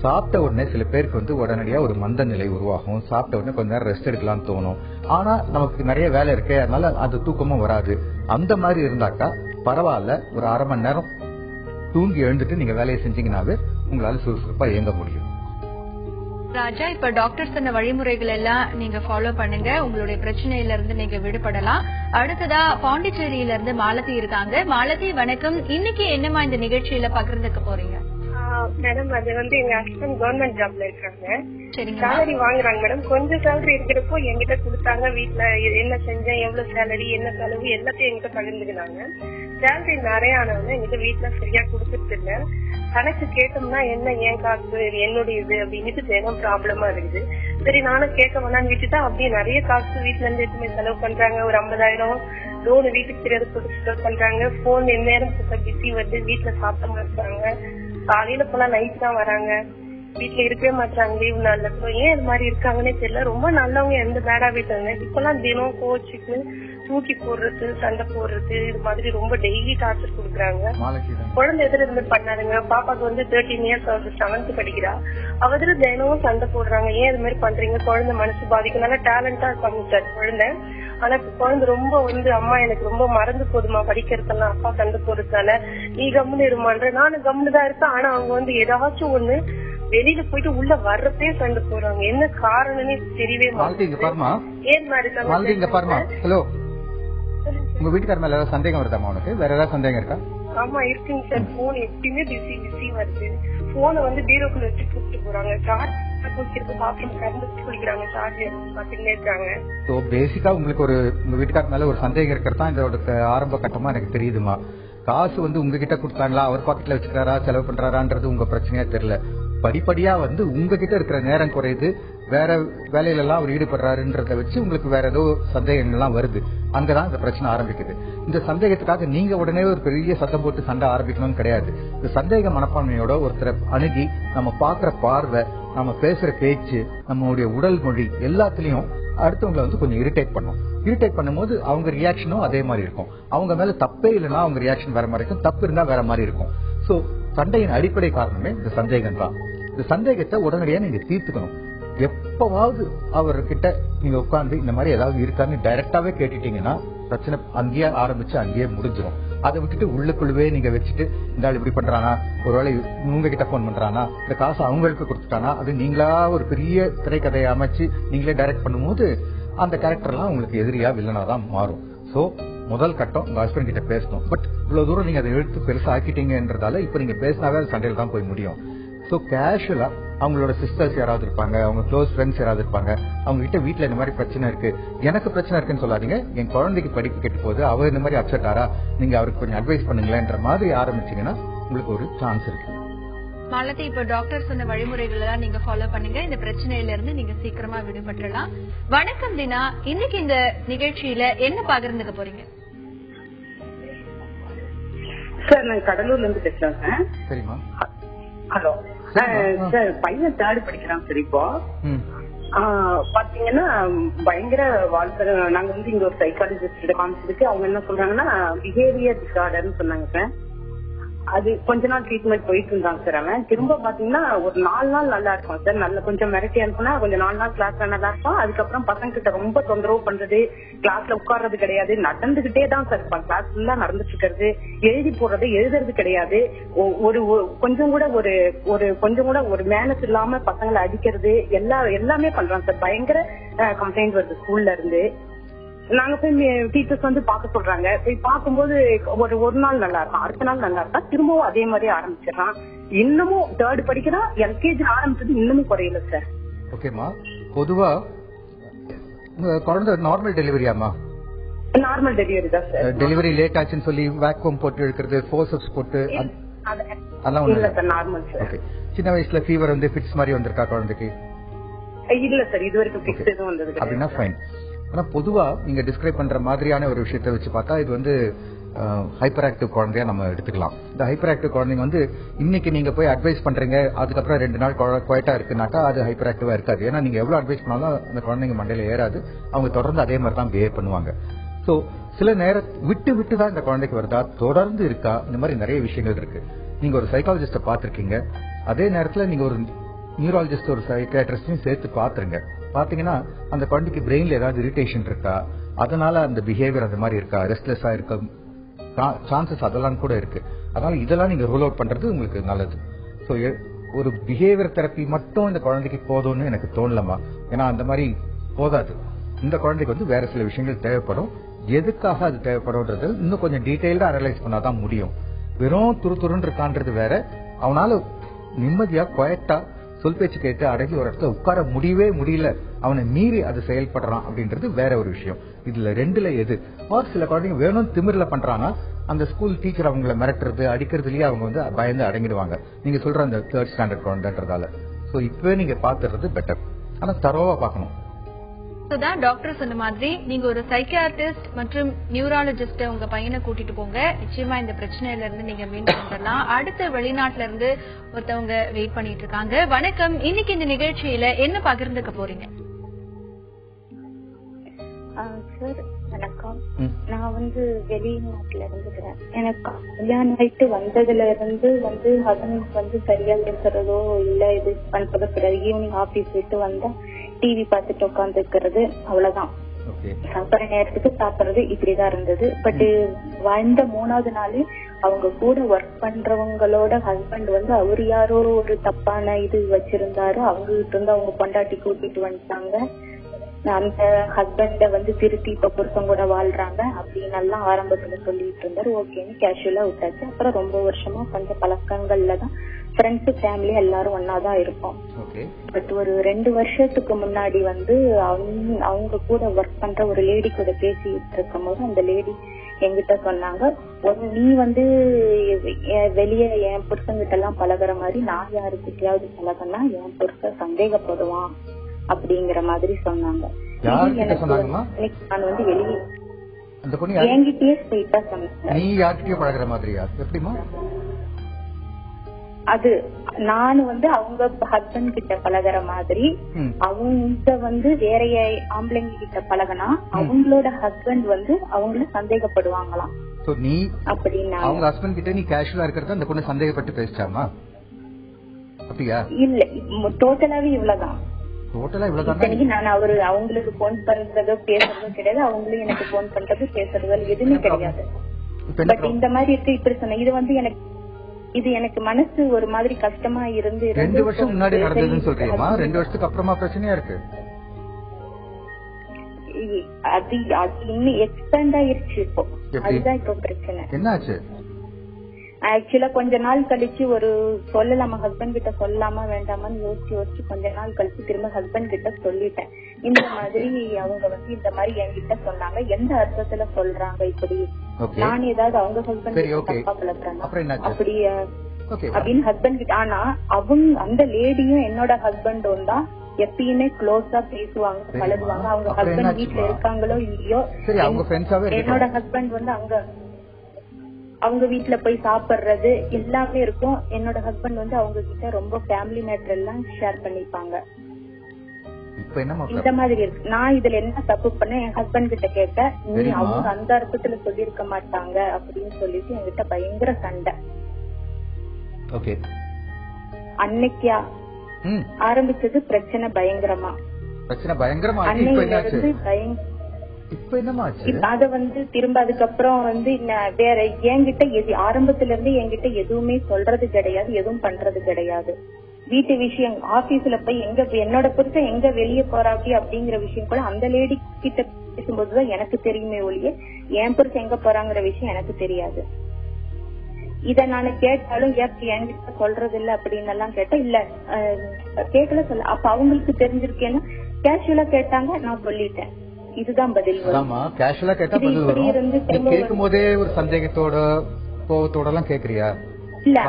சாப்பிட்ட உடனே சில பேருக்கு வந்து உடனடியா ஒரு மந்த நிலை உருவாகும். சாப்பிட்ட உடனே கொஞ்ச நேரம் ரெஸ்ட் எடுக்கலாம்னு தோணும். ஆனா நமக்கு நிறைய வேலை இருக்கு, அதனால அது தூக்கமும் வராது. அந்த மாதிரி இருந்தாக்கா பரவாயில்ல, ஒரு 1/2 மணி நேரம் தூங்கி எழுந்துட்டு நீங்க வேலையை செஞ்சீங்கன்னாவே உங்களால சுறுசுறுப்பா இயங்க முடியும். ராஜா, இப்ப டாக்டர் சொன்ன வழிமுறைகள் எல்லாம் நீங்க ஃபாலோ பண்ணுங்க, உங்களுடைய பிரச்சனையில இருந்து நீங்க விடுபடலாம். அடுத்ததா பாண்டிச்சேரியில இருந்து மாலதி இருக்காங்க. மாலதி வணக்கம். இன்னைக்கு என்னமா இந்த நிகழ்ச்சியில பகிர்ந்துக்க போறீங்க? மேடம், அது வந்து எங்க ஹஸ்பண்ட் கவர்மெண்ட் ஜாப்ல இருக்காங்க. சேலரி வாங்குறாங்க மேடம். கொஞ்சம் சேலரி இருக்கிறப்போ என்கிட்ட கொடுத்தாங்க. வீட்டுல என்ன செஞ்சேன், எவ்வளவு சேலரி, என்ன செலவு எல்லாத்தையும் என்கிட்ட பகிர்ந்துக்கினாங்க. சேலரி நிறைய ஆனவங்க எங்கிட்ட வீட்டுல சரியா கொடுத்துட்டு இல்ல. கணக்கு கேட்டோம்னா என்ன ஏன் காசு என்னுடைய இது அப்படின்ட்டு தினம் ப்ராப்ளமா இருக்குது. சரி நானும் கேட்க வேணான்னு விட்டுட்டா அப்படியே நிறைய காசு வீட்டுல இருந்து எதுவுமே செலவு பண்றாங்க. ஒரு 50,000 லோனு வீட்டுக்கு தெரியாத போட்டு செலவு பண்றாங்க. போன் எந்நேரம் பிஸி வருது, வீட்டுல சாப்பிட மாட்டாங்க. காலையில போனா நைட் தான் வராங்க, வீட்டுல இருக்கவே மாட்டாங்க லீவ் நாள்ல. ஏன் இது மாதிரி இருக்காங்கன்னே தெரியல. ரொம்ப நல்லவங்க, எந்த பேடா வீட்டாங்க. இப்பெல்லாம் தினம் கோச்சுக்கு தூக்கி போடுறது, சண்டை போடுறது, இது மாதிரி ரொம்ப டெய்லி டார்ச்சர் கொடுக்குறாங்க. குழந்தை எதிர இருந்து பண்ணாருங்க. பாப்பாக்கு வந்து 13 இயர்ஸ் ஆகுது, 7th படிக்கிறா. அவதில தினமும் சண்டை போடுறாங்க. ஏன் இது மாதிரி பண்றீங்க, குழந்தை மனசு பாதிக்கும். நல்லா டேலண்டா இருப்பாங்க சார் குழந்தை. ஆனா குழந்தை ரொம்ப வந்து அம்மா எனக்கு ரொம்ப மறந்து போதுமா படிக்கிறதெல்லாம் அப்பா கண்டு போறதுனால நீ கம்முன்னு இருமான்ற. நானும் கம்முன்னு தான் இருக்கேன். ஆனா அவங்க வந்து ஏதாச்சும் ஒண்ணு வெளியில போயிட்டு உள்ள வர்றதே கண்டு போறாங்க. என்ன காரணம்னே தெரியவே மாட்டேங்குது. ஹலோ, உங்க வீட்டுக்கார மேல ஏதாவது சந்தேகம் வருதாமா உனக்கு? வேற ஏதாவது சந்தேகம் இருக்கா? ஆமா இருக்குங்க சார். போன் எப்பயுமே பிஸி வருது. போனை வந்து பீரோக்குள்ள வச்சு கூப்பிட்டு போறாங்க. சார்ஜ் குடிக்கிறது பாத்ரூம் கறந்து குடிக்கிறாங்க. சார்ஜ் பாத்துக்கிட்டே இருக்காங்க. சோ பேசிக்கா உங்களுக்கு உங்க வீட்டுக்கார மேல ஒரு சந்தேகம் இருக்கிறதா இதோட ஆரம்ப கட்டமா எனக்கு தெரியுதுமா. காசு வந்து உங்ககிட்ட கொடுத்தாங்களா, அவர் பாக்கெட்ல வச்சுக்கிறாரா, செலவு பண்றாரான்றது உங்க பிரச்சனையா தெரியல. படிப்படியா வந்து உங்ககிட்ட இருக்கிற நேரம் குறையுது, வேற வேலையில எல்லாம் அவர் ஈடுபடுறாருன்றத வச்சு உங்களுக்கு வேற ஏதோ சந்தேகங்கள்லாம் வருது. அங்கதான் இந்த பிரச்சனை ஆரம்பிக்குது. இந்த சந்தேகத்துக்காக நீங்க உடனே ஒரு பெரிய சத்தம் போட்டு சண்டை ஆரம்பிக்கணும்னு கிடையாது. இந்த சந்தேக மனப்பான்மையோட ஒருத்தரை அணுகி நம்ம பாக்குற பார்வை, நம்ம பேசுற பேச்சு, நம்மளுடைய உடல் மொழி எல்லாத்துலயும் அடுத்தவங்களை வந்து கொஞ்சம் இரிட்டேட் பண்ணும். இரிட்டேட் பண்ணும்போது அவங்க ரியாக்ஷனும் அதே மாதிரி இருக்கும். அவங்க மேல தப்பே இல்லைன்னா அவங்க ரியாக்ஷன் வேற மாதிரி இருக்கும், தப்பு இருந்தா வேற மாதிரி இருக்கும். சோ சண்டையின் அடிப்படை காரணமே இந்த சந்தேகம் தான். இந்த சந்தேகத்தை உடனடியா நீங்க தீர்த்துக்கணும். எப்பவாவது அவர்கிட்ட நீங்க உட்கார்ந்து இந்த மாதிரி ஏதாவது இருக்கான்னு டைரக்டாவே கேட்டுட்டீங்கன்னா பிரச்சனை அங்கேயே ஆரம்பிச்சு அங்கேயே முடிஞ்சிடும். அதை விட்டுட்டு உள்ளுக்குள்ளவே நீங்க வச்சுட்டு இந்த ஆள் இப்படி பண்றானா, ஒருவேளை உங்ககிட்ட போன் பண்றானா, இந்த காசு அவங்களுக்கு கொடுத்துட்டானா, அது நீங்களா ஒரு பெரிய திரைக்கதையை அமைச்சு நீங்களே டைரக்ட் பண்ணும்போது அந்த கேரக்டர் எல்லாம் உங்களுக்கு எதிரியா வில்லனா தான் மாறும். சோ முதல் கட்டம் உங்க ஹஸ்பண்ட் கிட்ட பேசணும். பட் இவ்வளவு தூரம் நீங்க அதை எடுத்து பெருசா ஆக்கிட்டீங்கன்றதால இப்ப நீங்க பேசினாவே அது சண்டையில தான் போய் முடியும். சோ கேஷுவலா அவங்களோட சிஸ்டர்ஸ் யாராவது இருப்பாங்க, அவங்க க்ளோஸ் ஃப்ரெண்ட்ஸ் யாராவது இருப்பாங்க, அவங்க கிட்ட வீட்டுல இந்த மாதிரி பிரச்சனை இருக்கு, எனக்கு பிரச்சனை இருக்குன்னு சொல்லாதீங்க, என் குழந்தைக்கு படிப்பு கெட்டு போகுது, அவர் இந்த மாதிரி அப்செட் ஆறா, நீங்க அவருக்கு கொஞ்சம் அட்வைஸ் பண்ணுங்களேன்ற மாதிரி ஆரம்பிச்சீங்கன்னா உங்களுக்கு ஒரு சான்ஸ் இருக்கு. மாலதி, இப்ப டாக்டர் சொன்ன வழிமுறைகள் எல்லாம் நீங்க ஃபாலோ பண்ணுங்க. இந்த பிரச்சனையில இருந்து நீங்க சீக்கிரமா விடுபட்டுலாம். வணக்கம் தினா, இன்னைக்கு இந்த நிகழ்ச்சியில என்ன பகிர்ந்துக்க போறீங்க? சார் நான் கடலூர்ல இருந்து பேசுறேன். சரிமா. ஹலோ சார், பையன் 3rd படிக்கிறான் சார். இப்போ பாத்தீங்கன்னா பயங்கர வாழ்க்கை. நாங்க வந்து இங்க ஒரு சைக்காலஜிஸ்ட் காமிச்சதுக்கு அவங்க என்ன சொல்றாங்கன்னா பிஹேவியர் டிசார்டர்னு சொன்னாங்க சார். அது கொஞ்ச நாள் ட்ரீட்மெண்ட் போயிட்டு இருந்தாங்க சார். அவன் திரும்ப பாத்தீங்கன்னா ஒரு 4 நாள் நல்லா இருக்கும் சார். நல்ல கொஞ்சம் மிரட்டி அனுப்புனா கொஞ்சம் 4 நாள் கிளாஸ்ல நல்லா இருக்கும். அதுக்கப்புறம் பசங்க கிட்ட ரொம்ப தொந்தரவு பண்றது, கிளாஸ்ல உட்கார்றது கிடையாது, நடந்துகிட்டே தான் சார் இருப்பான். கிளாஸ் ஃபுல்லா நடந்துட்டு இருக்கிறது, எழுதி போடுறது, எழுதுறது கிடையாது. ஒரு கொஞ்சம் கூட ஒரு மேனஸ் இல்லாம பசங்களை அடிக்கிறது எல்லாமே பண்றான் சார். பயங்கர கம்ப்ளைண்ட் வருது ஸ்கூல்ல இருந்து. நாங்க போய் டீச்சர்ஸ் வந்து பாக்க சொல்றாங்க. போய் பாக்கும்போது ஒரு நாள் நல்லா இருக்கும், அடுத்த நாள் நல்லா இருக்கா, திரும்பவும் அதே மாதிரி ஆரம்பிச்சிடறான். இன்னமும் 3rd படிக்கிறான். எல்கேஜி ஆரம்பிச்சது இன்னமும் குறையல சார். ஓகேமா, பொதுவா குழந்தை நார்மல் டெலிவரியாமா? நார்மல் டெலிவரி தான் சார். டெலிவரி லேட் ஆச்சுன்னு சொல்லி வேக்யூம் போட்டு எடுக்கிறது, ஃபோர்சப்ஸ் போட்டு அதெல்லாம் இல்ல சார், நார்மல் சார். ஓகே. சின்ன வயசுல ஃபீவர் வந்து ஃபிட்ஸ் மாதிரி வந்திருக்கா குழந்தைக்கு? இல்ல சார், இது வரைக்கும் ஃபிட்ஸ் எதுவும் வந்தது அப்படின்னா ஃபைன். ஆனா பொதுவா நீங்க டிஸ்கிரைப் பண்ற மாதிரியான ஒரு விஷயத்தை வச்சு பார்த்தா இது வந்து ஹைப்பர் ஆக்டிவ் குழந்தையா நம்ம எடுத்துக்கலாம். இந்த ஹைப்பர் ஆக்டிவ் குழந்தைங்க வந்து இன்னைக்கு நீங்க போய் அட்வைஸ் பண்றீங்க, அதுக்கப்புறம் 2 நாள் குவைட்டா இருக்குனாக்கா அது ஹைப்பர் ஆக்டிவா இருக்காது. ஏன்னா நீங்க எவ்வளவு அட்வைஸ் பண்ணாலும் அந்த குழந்தைங்க மண்டையில ஏறாது. அவங்க தொடர்ந்து அதே மாதிரி தான் பிஹேவ் பண்ணுவாங்க. சோ சில நேரம் விட்டு தான் இந்த குழந்தைக்கு வருதா, தொடர்ந்து இருக்கா, இந்த மாதிரி நிறைய விஷயங்கள் இருக்கு. நீங்க ஒரு சைக்காலஜிஸ்ட பாத்திருக்கீங்க, அதே நேரத்துல நீங்க ஒரு நியூராலஜிஸ்ட், ஒரு சைக்கியாட்ரிஸ்டையும் சேர்த்து பாத்துருங்க. பாத்தீங்கன்னா அந்த குழந்தைக்கு பிரெயின்ல ஏதாவது இரிட்டேஷன் இருக்கா, அதனால அந்த பிஹேவியர் அந்த மாதிரி இருக்கா, ரெஸ்ட்லெஸ்ஸா இருக்க சான்சஸ் அதெல்லாம் கூட இருக்கு. அதனால இதெல்லாம் நீங்க ரூல் அவுட் பண்றது உங்களுக்கு நல்லது. சோ ஒரு பிஹேவியர் தெரப்பி மட்டும் இந்த குழந்தைக்கு போதும்னு எனக்கு தோணலமா. ஏன்னா அந்த மாதிரி போதாது. இந்த குழந்தைக்கு வந்து வேற சில விஷயங்கள் தேவைப்படும். எதுக்காக அது தேவைப்படும்ன்றது இன்னும் கொஞ்சம் டீடைல்டா அனலைஸ் பண்ணாதான் முடியும். வெறும் துருத்துருன்னு இருக்கான்றது வேற, அவனால நிம்மதியா குவைட்டா சொல் பேச்சு கேட்டு அடங்கி ஒரு இடத்துல உட்கார முடியல, அவனை மீறி அது செயல்படுறான் அப்படின்றது வேற ஒரு விஷயம். இதுல 2ல எது? ஒரு சில குழந்தைங்க வேணும் திமிர்ல பண்றாங்கன்னா அந்த ஸ்கூல் டீச்சர் அவங்களை மிரட்டுறது அடிக்கிறதுலயே அவங்க வந்து பயந்து அடங்கிடுவாங்க. நீங்க சொல்ற அந்த 3rd ஸ்டாண்டர்ட் குழந்தைன்றதால. சோ இப்பவே நீங்க பாத்துறது பெட்டர். ஆனா தரோவா பாக்கணும். டாக்டர் சொன்ன மாதிரி நீங்க ஒரு சைக்கியாட்ரிஸ்ட் மற்றும் நியூராலஜிஸ்ட உங்க பையனை கூட்டிட்டு போங்க. நிச்சயமா இந்த பிரச்சனையில இருந்து நீங்க மீண்டு வந்துடலாம். அடுத்த வெளிநாட்டுல இருந்து ஒருத்தவங்க வெயிட் பண்ணிட்டு இருக்காங்க. வணக்கம், இன்னைக்கு இந்த நிகழ்ச்சியில என்ன பகிர்ந்துக்க போறீங்க? சார் வணக்கம். நான் வந்து வெளிநாட்டுல இருந்துக்கிறேன். எனக்கு கல்யாணம் ஆயிட்டு வந்ததுல இருந்து ஹஸ்பண்ட் வந்து சரியா இருக்கிறதோ இல்ல இது பண்றதோ கிடையாது. ஈவினிங் ஆபீஸ் விட்டு வந்தா டிவி பார்த்துட்டு உட்கார்ந்து இருக்கிறது, அவ்வளவுதான். சாப்பிடுற நேரத்துக்கு சாப்பிடுறது இப்படிதான் இருந்தது. பட் வாழ்ந்த 3வது நாள் அவங்க கூட ஒர்க் பண்றவங்களோட ஹஸ்பண்ட் வந்து அவரு யாரோ ஒரு தப்பான இது வச்சிருந்தாரு, அவங்க கிட்ட இருந்து அவங்க பொண்டாட்டி கூட்டிட்டு வந்துட்டாங்க. அந்த ஹஸ்பண்ட வந்து திருத்தி இப்ப புருஷன் கூட வாழ்றாங்க அப்படின்னு எல்லாம் ஆரம்பத்துல சொல்லிட்டு இருந்தாரு. ஓகேன்னு கேஷுவலா விட்டாச்சு. அப்புறம் ரொம்ப வருஷமா கொஞ்சம் பழக்கங்கள்லதான் ஃப்ரெண்ட்ஸ் ஃபேமிலி எல்லாரும் ஒன்னாதான் இருப்போம். பட் ஒரு 2 வருஷத்துக்கு முன்னாடி வந்து அவங்க கூட ஒர்க் பண்ற ஒரு லேடி கூட பேசிட்டு இருக்கும் போது அந்த லேடி என்கிட்ட சொன்னாங்க, நீ வந்து வெளியே என் புருஷங்கிட்ட எல்லாம் பழகுற மாதிரி நான் யாருக்கிட்டையாவது பழகனா என் புருஷன் சந்தேகப்படுவான் அப்படிங்கிற மாதிரி சொன்னாங்க. நான் வந்து வெளியே என்கிட்டயே ஸ்ட்ரெயிட்டா சொன்னேன். அது நான் வந்து அவங்க ஹஸ்பண்ட் கிட்ட பழகுற மாதிரி அவங்க வந்து வேற ஆம்பளைங்க கிட்ட பழகனா அவங்களோட ஹஸ்பண்ட் வந்து அவங்கள சந்தேகப்படுவாங்களாம். அப்படின்னா அவங்க ஹஸ்பண்ட் கிட்ட நீ கேஷுவலா இருக்கிறத அந்த பொண்ணு சந்தேகப்பட்டு பேசிட்டாமா? அப்படியா? இல்ல, டோட்டலாவே இவ்வளவுதான். நான் அவங்களுக்கு போன் பண்றதோ பேசுறதோ கிடையாது, அவங்களும் எனக்கு போன் பண்றது பேசுறதோ எதுவுமே கிடையாது. பட் இந்த மாதிரி இருக்கு இப்படி சொன்ன இது வந்து எனக்கு மனசு ஒரு மாதிரி கஷ்டமா இருந்து 2 வருஷம் முன்னாடி நடந்ததுன்னு சொல்றீங்களா? 2 வருஷத்துக்கு அப்புறமா பிரச்சனையா இருக்கு. அது இன்னும் எக்ஸ்பேண்ட் ஆயிருச்சு இப்போ. அதுதான் இப்போ பிரச்சனை. என்னாச்சு? ஆக்சுவலா கொஞ்ச நாள் கழிச்சு ஒரு சொல்லலாமா ஹஸ்பண்ட் கிட்ட சொல்லலாமா வேண்டாமான்னு யோசிச்சு கொஞ்ச நாள் கழிச்சு திரும்ப ஹஸ்பண்ட் கிட்ட சொல்லிட்டேன். இந்த மாதிரி அவங்க வந்து இந்த மாதிரி என்கிட்ட சொன்னாங்க, எந்த அர்த்தத்துல சொல்றாங்க இப்படி, நான் ஏதாவது அவங்க ஹஸ்பண்ட் தப்பா பழக்கிறேன் அப்படி அப்படின்னு ஹஸ்பண்ட் கிட்ட. ஆனா அவங்க அந்த லேடியும் என்னோட ஹஸ்பண்டும் தான் எப்பயுமே க்ளோஸா பேசுவாங்க, பழகுவாங்க. அவங்க ஹஸ்பண்ட் வீட்டுல இருக்காங்களோ இல்லையோ என்னோட ஹஸ்பண்ட் வந்து அவங்க வீட்டுல போய் சாப்பிடுறது எல்லாமே இருக்கும். என்னோட ஹஸ்பண்ட் வந்து அவங்க கிட்ட ரொம்ப ஃபேமிலி மேட்டர் எல்லாம் ஷேர் பண்ணிப்பாங்க. இந்த மாதிரி இருக்கு. நான் இதுல என்ன தப்பு பண்ண என் ஹஸ்பண்ட் கிட்ட கேட்டேன், நீ அவங்க அந்த அர்த்தத்துல சொல்லிருக்க மாட்டாங்க அப்படின்னு சொல்லிட்டு என்கிட்ட பயங்கர சண்டை. அன்னைக்கா ஆரம்பிச்சது பிரச்சனை பயங்கரமா. அத வந்து திரும்ப அதுக்கப்புறம் வந்து வேற என்கிட்ட ஆரம்பத்துல இருந்து என்கிட்ட எதுவுமே சொல்றது கிடையாது, எதுவும் பண்றது கிடையாது. வீட்டு விஷயம் ஆபீஸ்ல போய் என்னோட புருஷன் எங்க வெளியே போறாப்படி அப்படிங்கிற விஷயம் கூட அந்த லேடி கிட்ட பேசும்போதுதான் எனக்கு தெரியுமே ஒழிய என் புருஷன் எங்க போறாங்கிற விஷயம் எனக்கு தெரியாது. இத நான் கேட்டாலும் என்கிட்ட சொல்றது இல்ல அப்படின்னு எல்லாம் கேட்டா இல்ல கேட்கல சொல்ல. அப்ப அவங்களுக்கு தெரிஞ்சிருக்கேன்னு கேஷுவலா கேட்டாங்க, நான் சொல்லிட்டேன். இதுதான் பதில். கேஷுவலா கேட்டா பதில் வரும். கேட்கும் போதே ஒரு சந்தேகத்தோட கோவத்தோட எல்லாம் கேக்குறியா? இல்ல,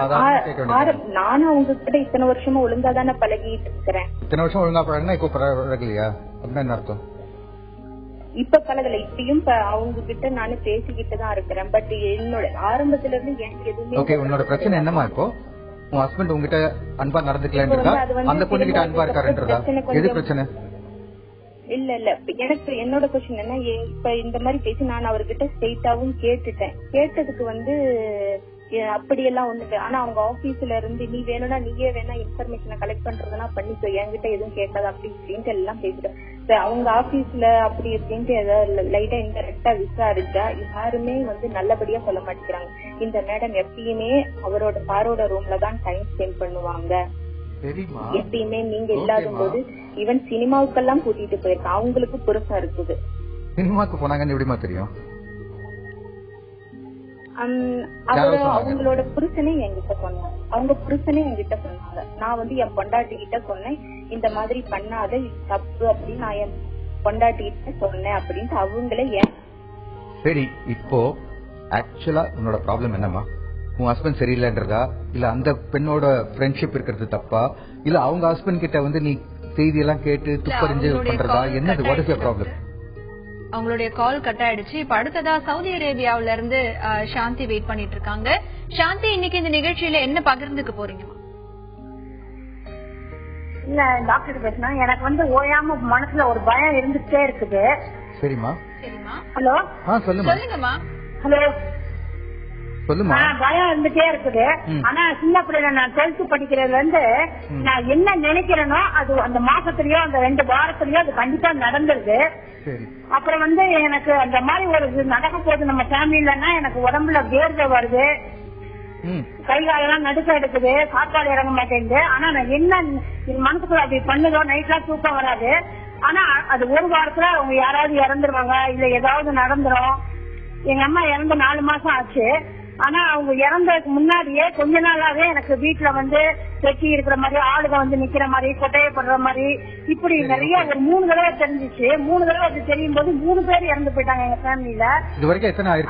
நானும் அவங்க கிட்ட இத்தனை வருஷமா ஒழுங்கா தானே பழகிட்டு இருக்கிறேன். இத்தனை வருஷம் ஒழுங்கா பழகினா இப்ப பழகலையா? அப்படின்னு அர்த்தம். இப்ப பழகல, இப்பயும் அவங்க கிட்ட நானும் பேசிக்கிட்டு தான் இருக்கிறேன். பட் என்னோட ஆரம்பத்துல இருந்து எனக்கு எதுவுமே. உன்னோட பிரச்சனை என்னமா இப்போ? உன் ஹஸ்பண்ட் உங்ககிட்ட அன்பா நடந்துக்கலன்றதா, அந்த பொண்ணு கிட்ட அன்பா இருக்காருன்றதா? எது பிரச்சனை? இல்ல எனக்கு என்னோட கொஸ்டின் என்ன, இப்ப இந்த மாதிரி பேசி நான் அவர்கிட்ட ஸ்ட்ரெயிட்டாவும் கேட்டுட்டேன். கேட்டதுக்கு வந்து அப்படியெல்லாம் ஒண்ணு. ஆனா அவங்க ஆபீஸ்ல இருந்து நீ வேணும்னா நீயே வேணா இன்ஃபர்மேஷனை கலெக்ட் பண்றதுனா பண்ணிக்கோ, என்கிட்ட எதுவும் கேட்காது அப்படி இப்படின்ட்டு எல்லாம் பேசிட்டேன். அவங்க ஆபீஸ்ல அப்படி இப்படின்ட்டு ஏதாவது லைட்டா இன்டெரக்டா விசாரிச்சா யாருமே வந்து நல்லபடியா சொல்ல மாட்டேங்கிறாங்க. இந்த மேடம் எப்பயுமே அவரோட சாரோட ரூம்ல தான் டைம் ஸ்பெண்ட் பண்ணுவாங்க, எப்பயுமே நீங்க இல்லாத போது ஈவன் சினிமாவுக்கெல்லாம் கூட்டிட்டு போயிருக்கேன். அவங்களுக்கு புருஷம் இருக்குது. சினிமாவுக்கு போனாங்கன்னு எப்படிமா தெரியும்? அவங்களோட புருஷனே என்கிட்ட சொன்னாங்க, அவங்க புருஷனே என்கிட்ட சொன்னாங்க. நான் வந்து என் பொண்டாட்டி கிட்ட சொன்னேன், இந்த மாதிரி பண்ணாத இது தப்பு அப்படின்னு நான் என் பொண்டாட்டி கிட்ட சொன்னேன் அப்படின்ட்டு அவங்களே. சரி, இப்போ ஆக்சுவலா உன்னோட ப்ராப்ளம் என்னமா? உன் ஹஸ்பண்ட் சரியில்லைன்றதா, இல்ல அந்த பெண்ணோட ஃப்ரெண்ட்ஷிப் இருக்கிறது தப்பா, இல்ல அவங்க ஹஸ்பண்ட் கிட்ட வந்து நீ செய்தி எல்லாம் கேட்டு துப்பறிஞ்சு பண்றதா? என்னது? What is your problem? அவங்களுடைய கால் கட் ஆயிடுச்சு. இப்ப அடுத்ததா சவுதி அரேபியாவில இருந்து சாந்தி வெயிட் பண்ணிட்டு இருக்காங்க. சாந்தி, இன்னைக்கு இந்த நிகழ்ச்சியில என்ன பகிர்ந்துக்க போறீங்கம்மா? இல்ல டாக்டர் பேசினா எனக்கு வந்து ஓயாம மனசுல ஒரு பயம் இருந்துட்டே இருக்குது. சரிமா. சரிமா. ஹலோ. சொல்லுங்கம்மா. ஹலோ. பயம் இருந்துட்டே இருக்குது. ஆனா சின்ன பிள்ளைல நான் 12th படிக்கிறதுல இருந்து நான் என்ன நினைக்கிறேனோ அது அந்த மாசத்துலயோ அந்த 2 வாரத்திலயோ அது கண்டிப்பா நடந்துருது. அப்புறம் எனக்கு அந்த மாதிரி ஒரு நடக்க போகுது நம்ம ஃபேமிலிலன்னா எனக்கு உடம்புல வேர்வை வருது, கை காலெல்லாம் நடுக்க எடுக்குது, சாப்பாடு இறங்க மாட்டேங்குது. ஆனா நான் என்ன மனசுக்குள்ள அப்படி பண்ணுதோ நைட்லாம் தூக்கம் வராது. ஆனா அது ஒரு வாரத்துல அவங்க யாராவது இறந்துருவாங்க, இல்ல ஏதாவது நடந்துரும். எங்க அம்மா இறந்து 4 மாசம் ஆச்சு. ஆனா அவங்க இறந்ததுக்கு முன்னாடியே கொஞ்ச நாளாவே எனக்கு வீட்டுல வெட்டி இருக்கிற மாதிரி, ஆளுக நிக்கிற மாதிரி, கொட்டையப்படுற மாதிரி, இப்படி நிறைய ஒரு 3 தடவை தெரிஞ்சிச்சு. 3 தடவை அது தெரியும் போது 3 பேர் இறந்து போயிட்டாங்க எங்க ஃபேமிலில.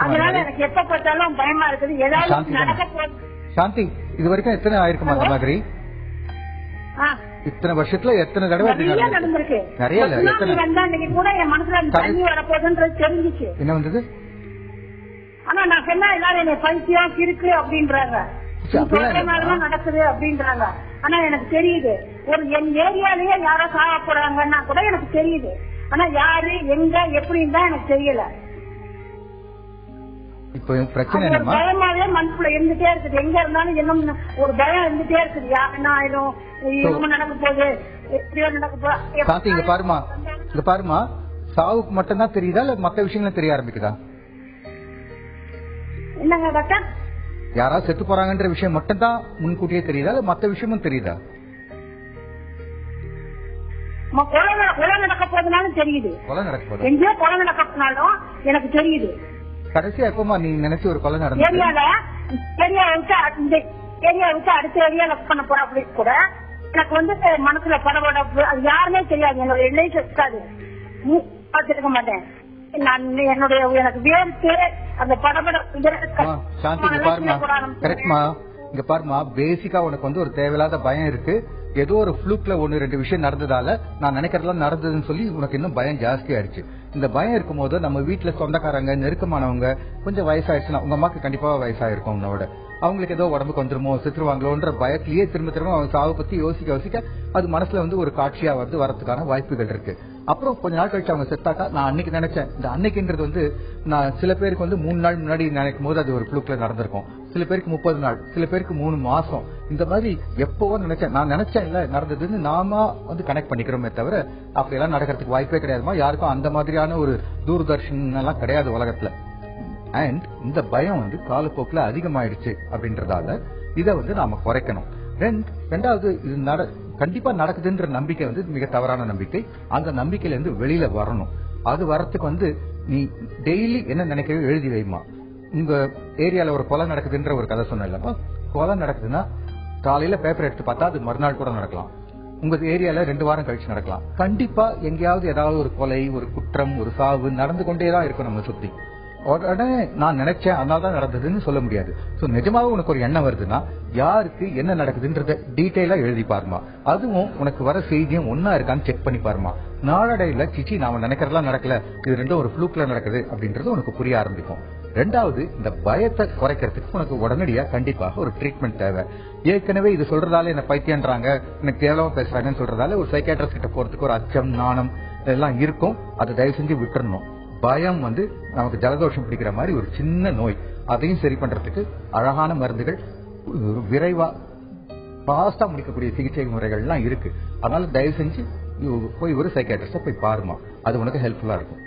அதனால எனக்கு எப்ப பார்த்தாலும் பயமா இருக்குது. ஏதாவது நடக்க போகுது. சாந்தி, இது வரைக்கும் எத்தனை ஆயிருக்குமா அந்த மாதிரி? இத்தனை வருஷத்துல எத்தனை தடவை நடந்திருக்கு? நிறைய அன்னைக்கு கூட என் மனசுல தண்ணி வரப்போகுதுன்றது தெரிஞ்சிச்சு. என்ன வந்தது? ஆனா நான் சொன்னா எல்லாரும் என்ன பைத்தியம் இருக்கு அப்படின்றாங்க, நடக்குது அப்படின்றாங்க. ஆனா எனக்கு தெரியுது ஒரு என் ஏரியாலயே யாரோ சாக போறாங்கன்னா கூட எனக்கு தெரியுது. ஆனா யாரு எங்க எப்படின்னு தான் எனக்கு தெரியல. பயமாவே மனசுல இருந்துட்டே இருக்குது. எங்க இருந்தாலும் என்ன ஒரு பயம் இருந்துட்டே இருக்குது. என்ன ஆயிடும், என்ன நடக்க போகுது, எப்படியோ நடக்க போகுது. இங்க பாருமா, சாவுக்கு மட்டும் தான் தெரியுதா இல்ல மத்த விஷயங்களும் தெரிய ஆரம்பிக்குதா? என்னங்க டாக்டர்? யாராவது செத்து போறாங்கன்ற விஷயம் மட்டும் தான் முன்கூட்டியே தெரியுதா இல்ல மத்த விஷயமும் தெரியுதா? கொலை நடக்க போதுனாலும் தெரியுது. எங்கேயோ கொலை நடக்க போனாலும் எனக்கு தெரியுது. கடைசியா எப்பமா நீ நினைச்ச ஒரு கொலை நடந்தது? ஏரியா விட்டு அடுத்த ஏரியா லக் பண்ண போற அப்படி கூட எனக்கு மனசுல படபடப்பு, அது யாருமே தெரியாது. என்னோட ரிலேஷன் இருக்காது, பார்த்துருக்க மாட்டேன். என்னுடைய எனக்கு வேர்த்து அந்த இங்க பாருமா, பேசிக்கா உனக்கு ஒரு தேவையில்லாத பயம் இருக்கு. ஏதோ ஒரு ஃப்ளூக்ல 1-2 விஷயம் நடந்ததால நான் நினைக்கிறதெல்லாம் நடந்ததுன்னு சொல்லி உனக்கு இன்னும் பயம் ஜாஸ்தி ஆயிடுச்சு. இந்த பயம் இருக்கும் போது நம்ம வீட்டுல சொந்தக்காரங்க, நெருக்கமானவங்க, கொஞ்சம் வயசாயிடுச்சுன்னா, உங்க அம்மாக்கு கண்டிப்பா வயசாயிருக்கும் உன்னோட, அவங்களுக்கு ஏதோ உடம்புக்கு வந்துருமோ செத்துருவாங்களோன்ற பயத்திலேயே திரும்ப திரும்ப அவங்க சாவை பத்தி யோசிக்க அது மனசுல ஒரு காட்சியா வரதுக்கான வாய்ப்புகள் இருக்கு. அப்புறம் கொஞ்ச நாள் கழிச்சு அவங்க செத்தாக்கா, நான் அன்னைக்கு நினைச்சேன், இந்த அன்னைக்குன்றது நான் சில பேருக்கு 3 நாள் முன்னாடி நினைக்கும் போது அது ஒரு ஃப்ளூக்ல நடந்திருக்கும், சில பேருக்கு 30 நாள், சில பேருக்கு 3 மாசம், இந்த மாதிரி எப்பவோ நினைச்சேன். நான் நினைச்சேன் இல்ல நடந்ததுன்னு நாம கனெக்ட் பண்ணிக்கிறோமே தவிர அப்படியெல்லாம் நடக்கிறதுக்கு வாய்ப்பே கிடையாதுமா. யாருக்கும் அந்த மாதிரியான ஒரு தூர்தர்ஷன் எல்லாம் கிடையாது உலகத்துல. அண்ட் இந்த பயம் காலப்போக்குல அதிகமாயிடுச்சு அப்படின்றதால இதை நாம குறைக்கணும். ரெண்டாவது, இது கண்டிப்பா நடக்குதுன்ற நம்பிக்கை மிக தவறான நம்பிக்கை. அந்த நம்பிக்கையில இருந்து வெளியில வரணும். அது வரத்துக்கு நீ டெய்லி என்ன நினைக்கிறதோ எழுதி வைமா. உங்க ஏரியால ஒரு கொலை நடக்குதுன்ற ஒரு கதை சொன்ன இல்லப்பா, கொலை நடக்குதுன்னா காலையில பேப்பர் எடுத்து பார்த்தா அது மறுநாள் கூட நடக்கலாம், உங்க ஏரியால 2 வாரம் கழிச்சு நடக்கலாம். கண்டிப்பா எங்கேயாவது ஏதாவது ஒரு கொலை, ஒரு குற்றம், ஒரு சாவு நடந்து கொண்டேதான் இருக்கும் நம்ம சுத்தி. உடனே நான் நினைச்சேன் அதனாலதான் நடந்ததுன்னு சொல்ல முடியாது. சோ நிஜமாவே உனக்கு ஒரு எண்ணம் வருதுன்னா யாருக்கு என்ன நடக்குதுன்றத டீட்டெயிலா எழுதி பாருமா. அதுவும் உனக்கு வர செய்தியும் ஒன்னா இருக்கான்னு செக் பண்ணி பாருமா. நாளடைவுல சிச்சி நாம நினைக்கிறதெல்லாம் நடக்கல, இது ரெண்டும் ஒரு ஃப்ளூக்ல நடக்குது அப்படின்றது உனக்கு புரிய ஆரம்பிக்கும். ரெண்டாவது, இந்த பயத்தை குறைக்கிறதுக்கு உனக்கு உடனடியா கண்டிப்பாக ஒரு ட்ரீட்மெண்ட் தேவை. ஏற்கனவே இது சொல்றதால என்ன பைத்தியன்றாங்க, எனக்கு தேவையா பேசுறாங்கன்னு சொல்றதால ஒரு சைக்கியாட்ரிஸ்ட் கிட்ட போறதுக்கு ஒரு அச்சம், நாணம் இதெல்லாம் இருக்கும். அதை தயவு செஞ்சு விட்டுறணும். பயம் நமக்கு ஜலதோஷம் பிடிக்கிற மாதிரி ஒரு சின்ன நோய். அதையும் சரி பண்றதுக்கு அழகான மருந்துகள், விரைவா பாஸ்டா முடிக்கக்கூடிய சிகிச்சை முறைகள் எல்லாம் இருக்கு. அதனால தயவு செஞ்சு போய் ஒரு சைக்கியாட்ரிஸ்ட போய் பாருமா, அது உனக்கு ஹெல்ப்ஃபுல்லா இருக்கும்.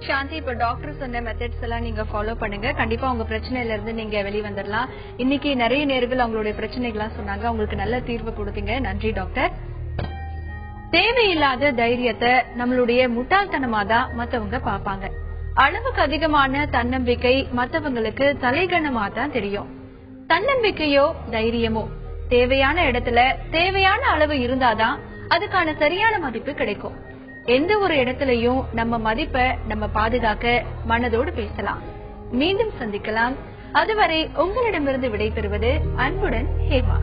சாந்தி, இப்ப டாக்டர் சொன்ன மெத்தட்ஸ் எல்லாம் நீங்க ஃபாலோ பண்ணுங்க. கண்டிப்பா உங்க பிரச்சனையில இருந்து நீங்க வெளிவந்துடலாம். இன்னைக்கு நிறைய நேர்கள் அவங்களுடைய பிரச்சனைகள்லாம் சொன்னாங்க, உங்களுக்கு நல்ல தீர்வு கொடுத்தீங்க. நன்றி டாக்டர். தேவையில்லாத தைரியத்தை நம்மளுடைய முட்டாள்தனமா தான் மத்தவங்க பாப்பாங்க. அளவுக்கு அதிகமான தன்னம்பிக்கை மத்தவங்களுக்கு தலைகணமா தான் தெரியும். தன்னம்பிக்கையோ தைரியமோ தேவையான இடத்துல தேவையான அளவு இருந்தாதான் அதுக்கான சரியான மதிப்பு கிடைக்கும். எந்த ஒரு இடத்துலயும் நம்ம மதிப்பை நம்ம பாதுகாக்க மனதோடு பேசலாம். மீண்டும் சந்திக்கலாம். அதுவரை உங்களிடமிருந்து விடைபெறுவது அன்புடன் ஹேமா.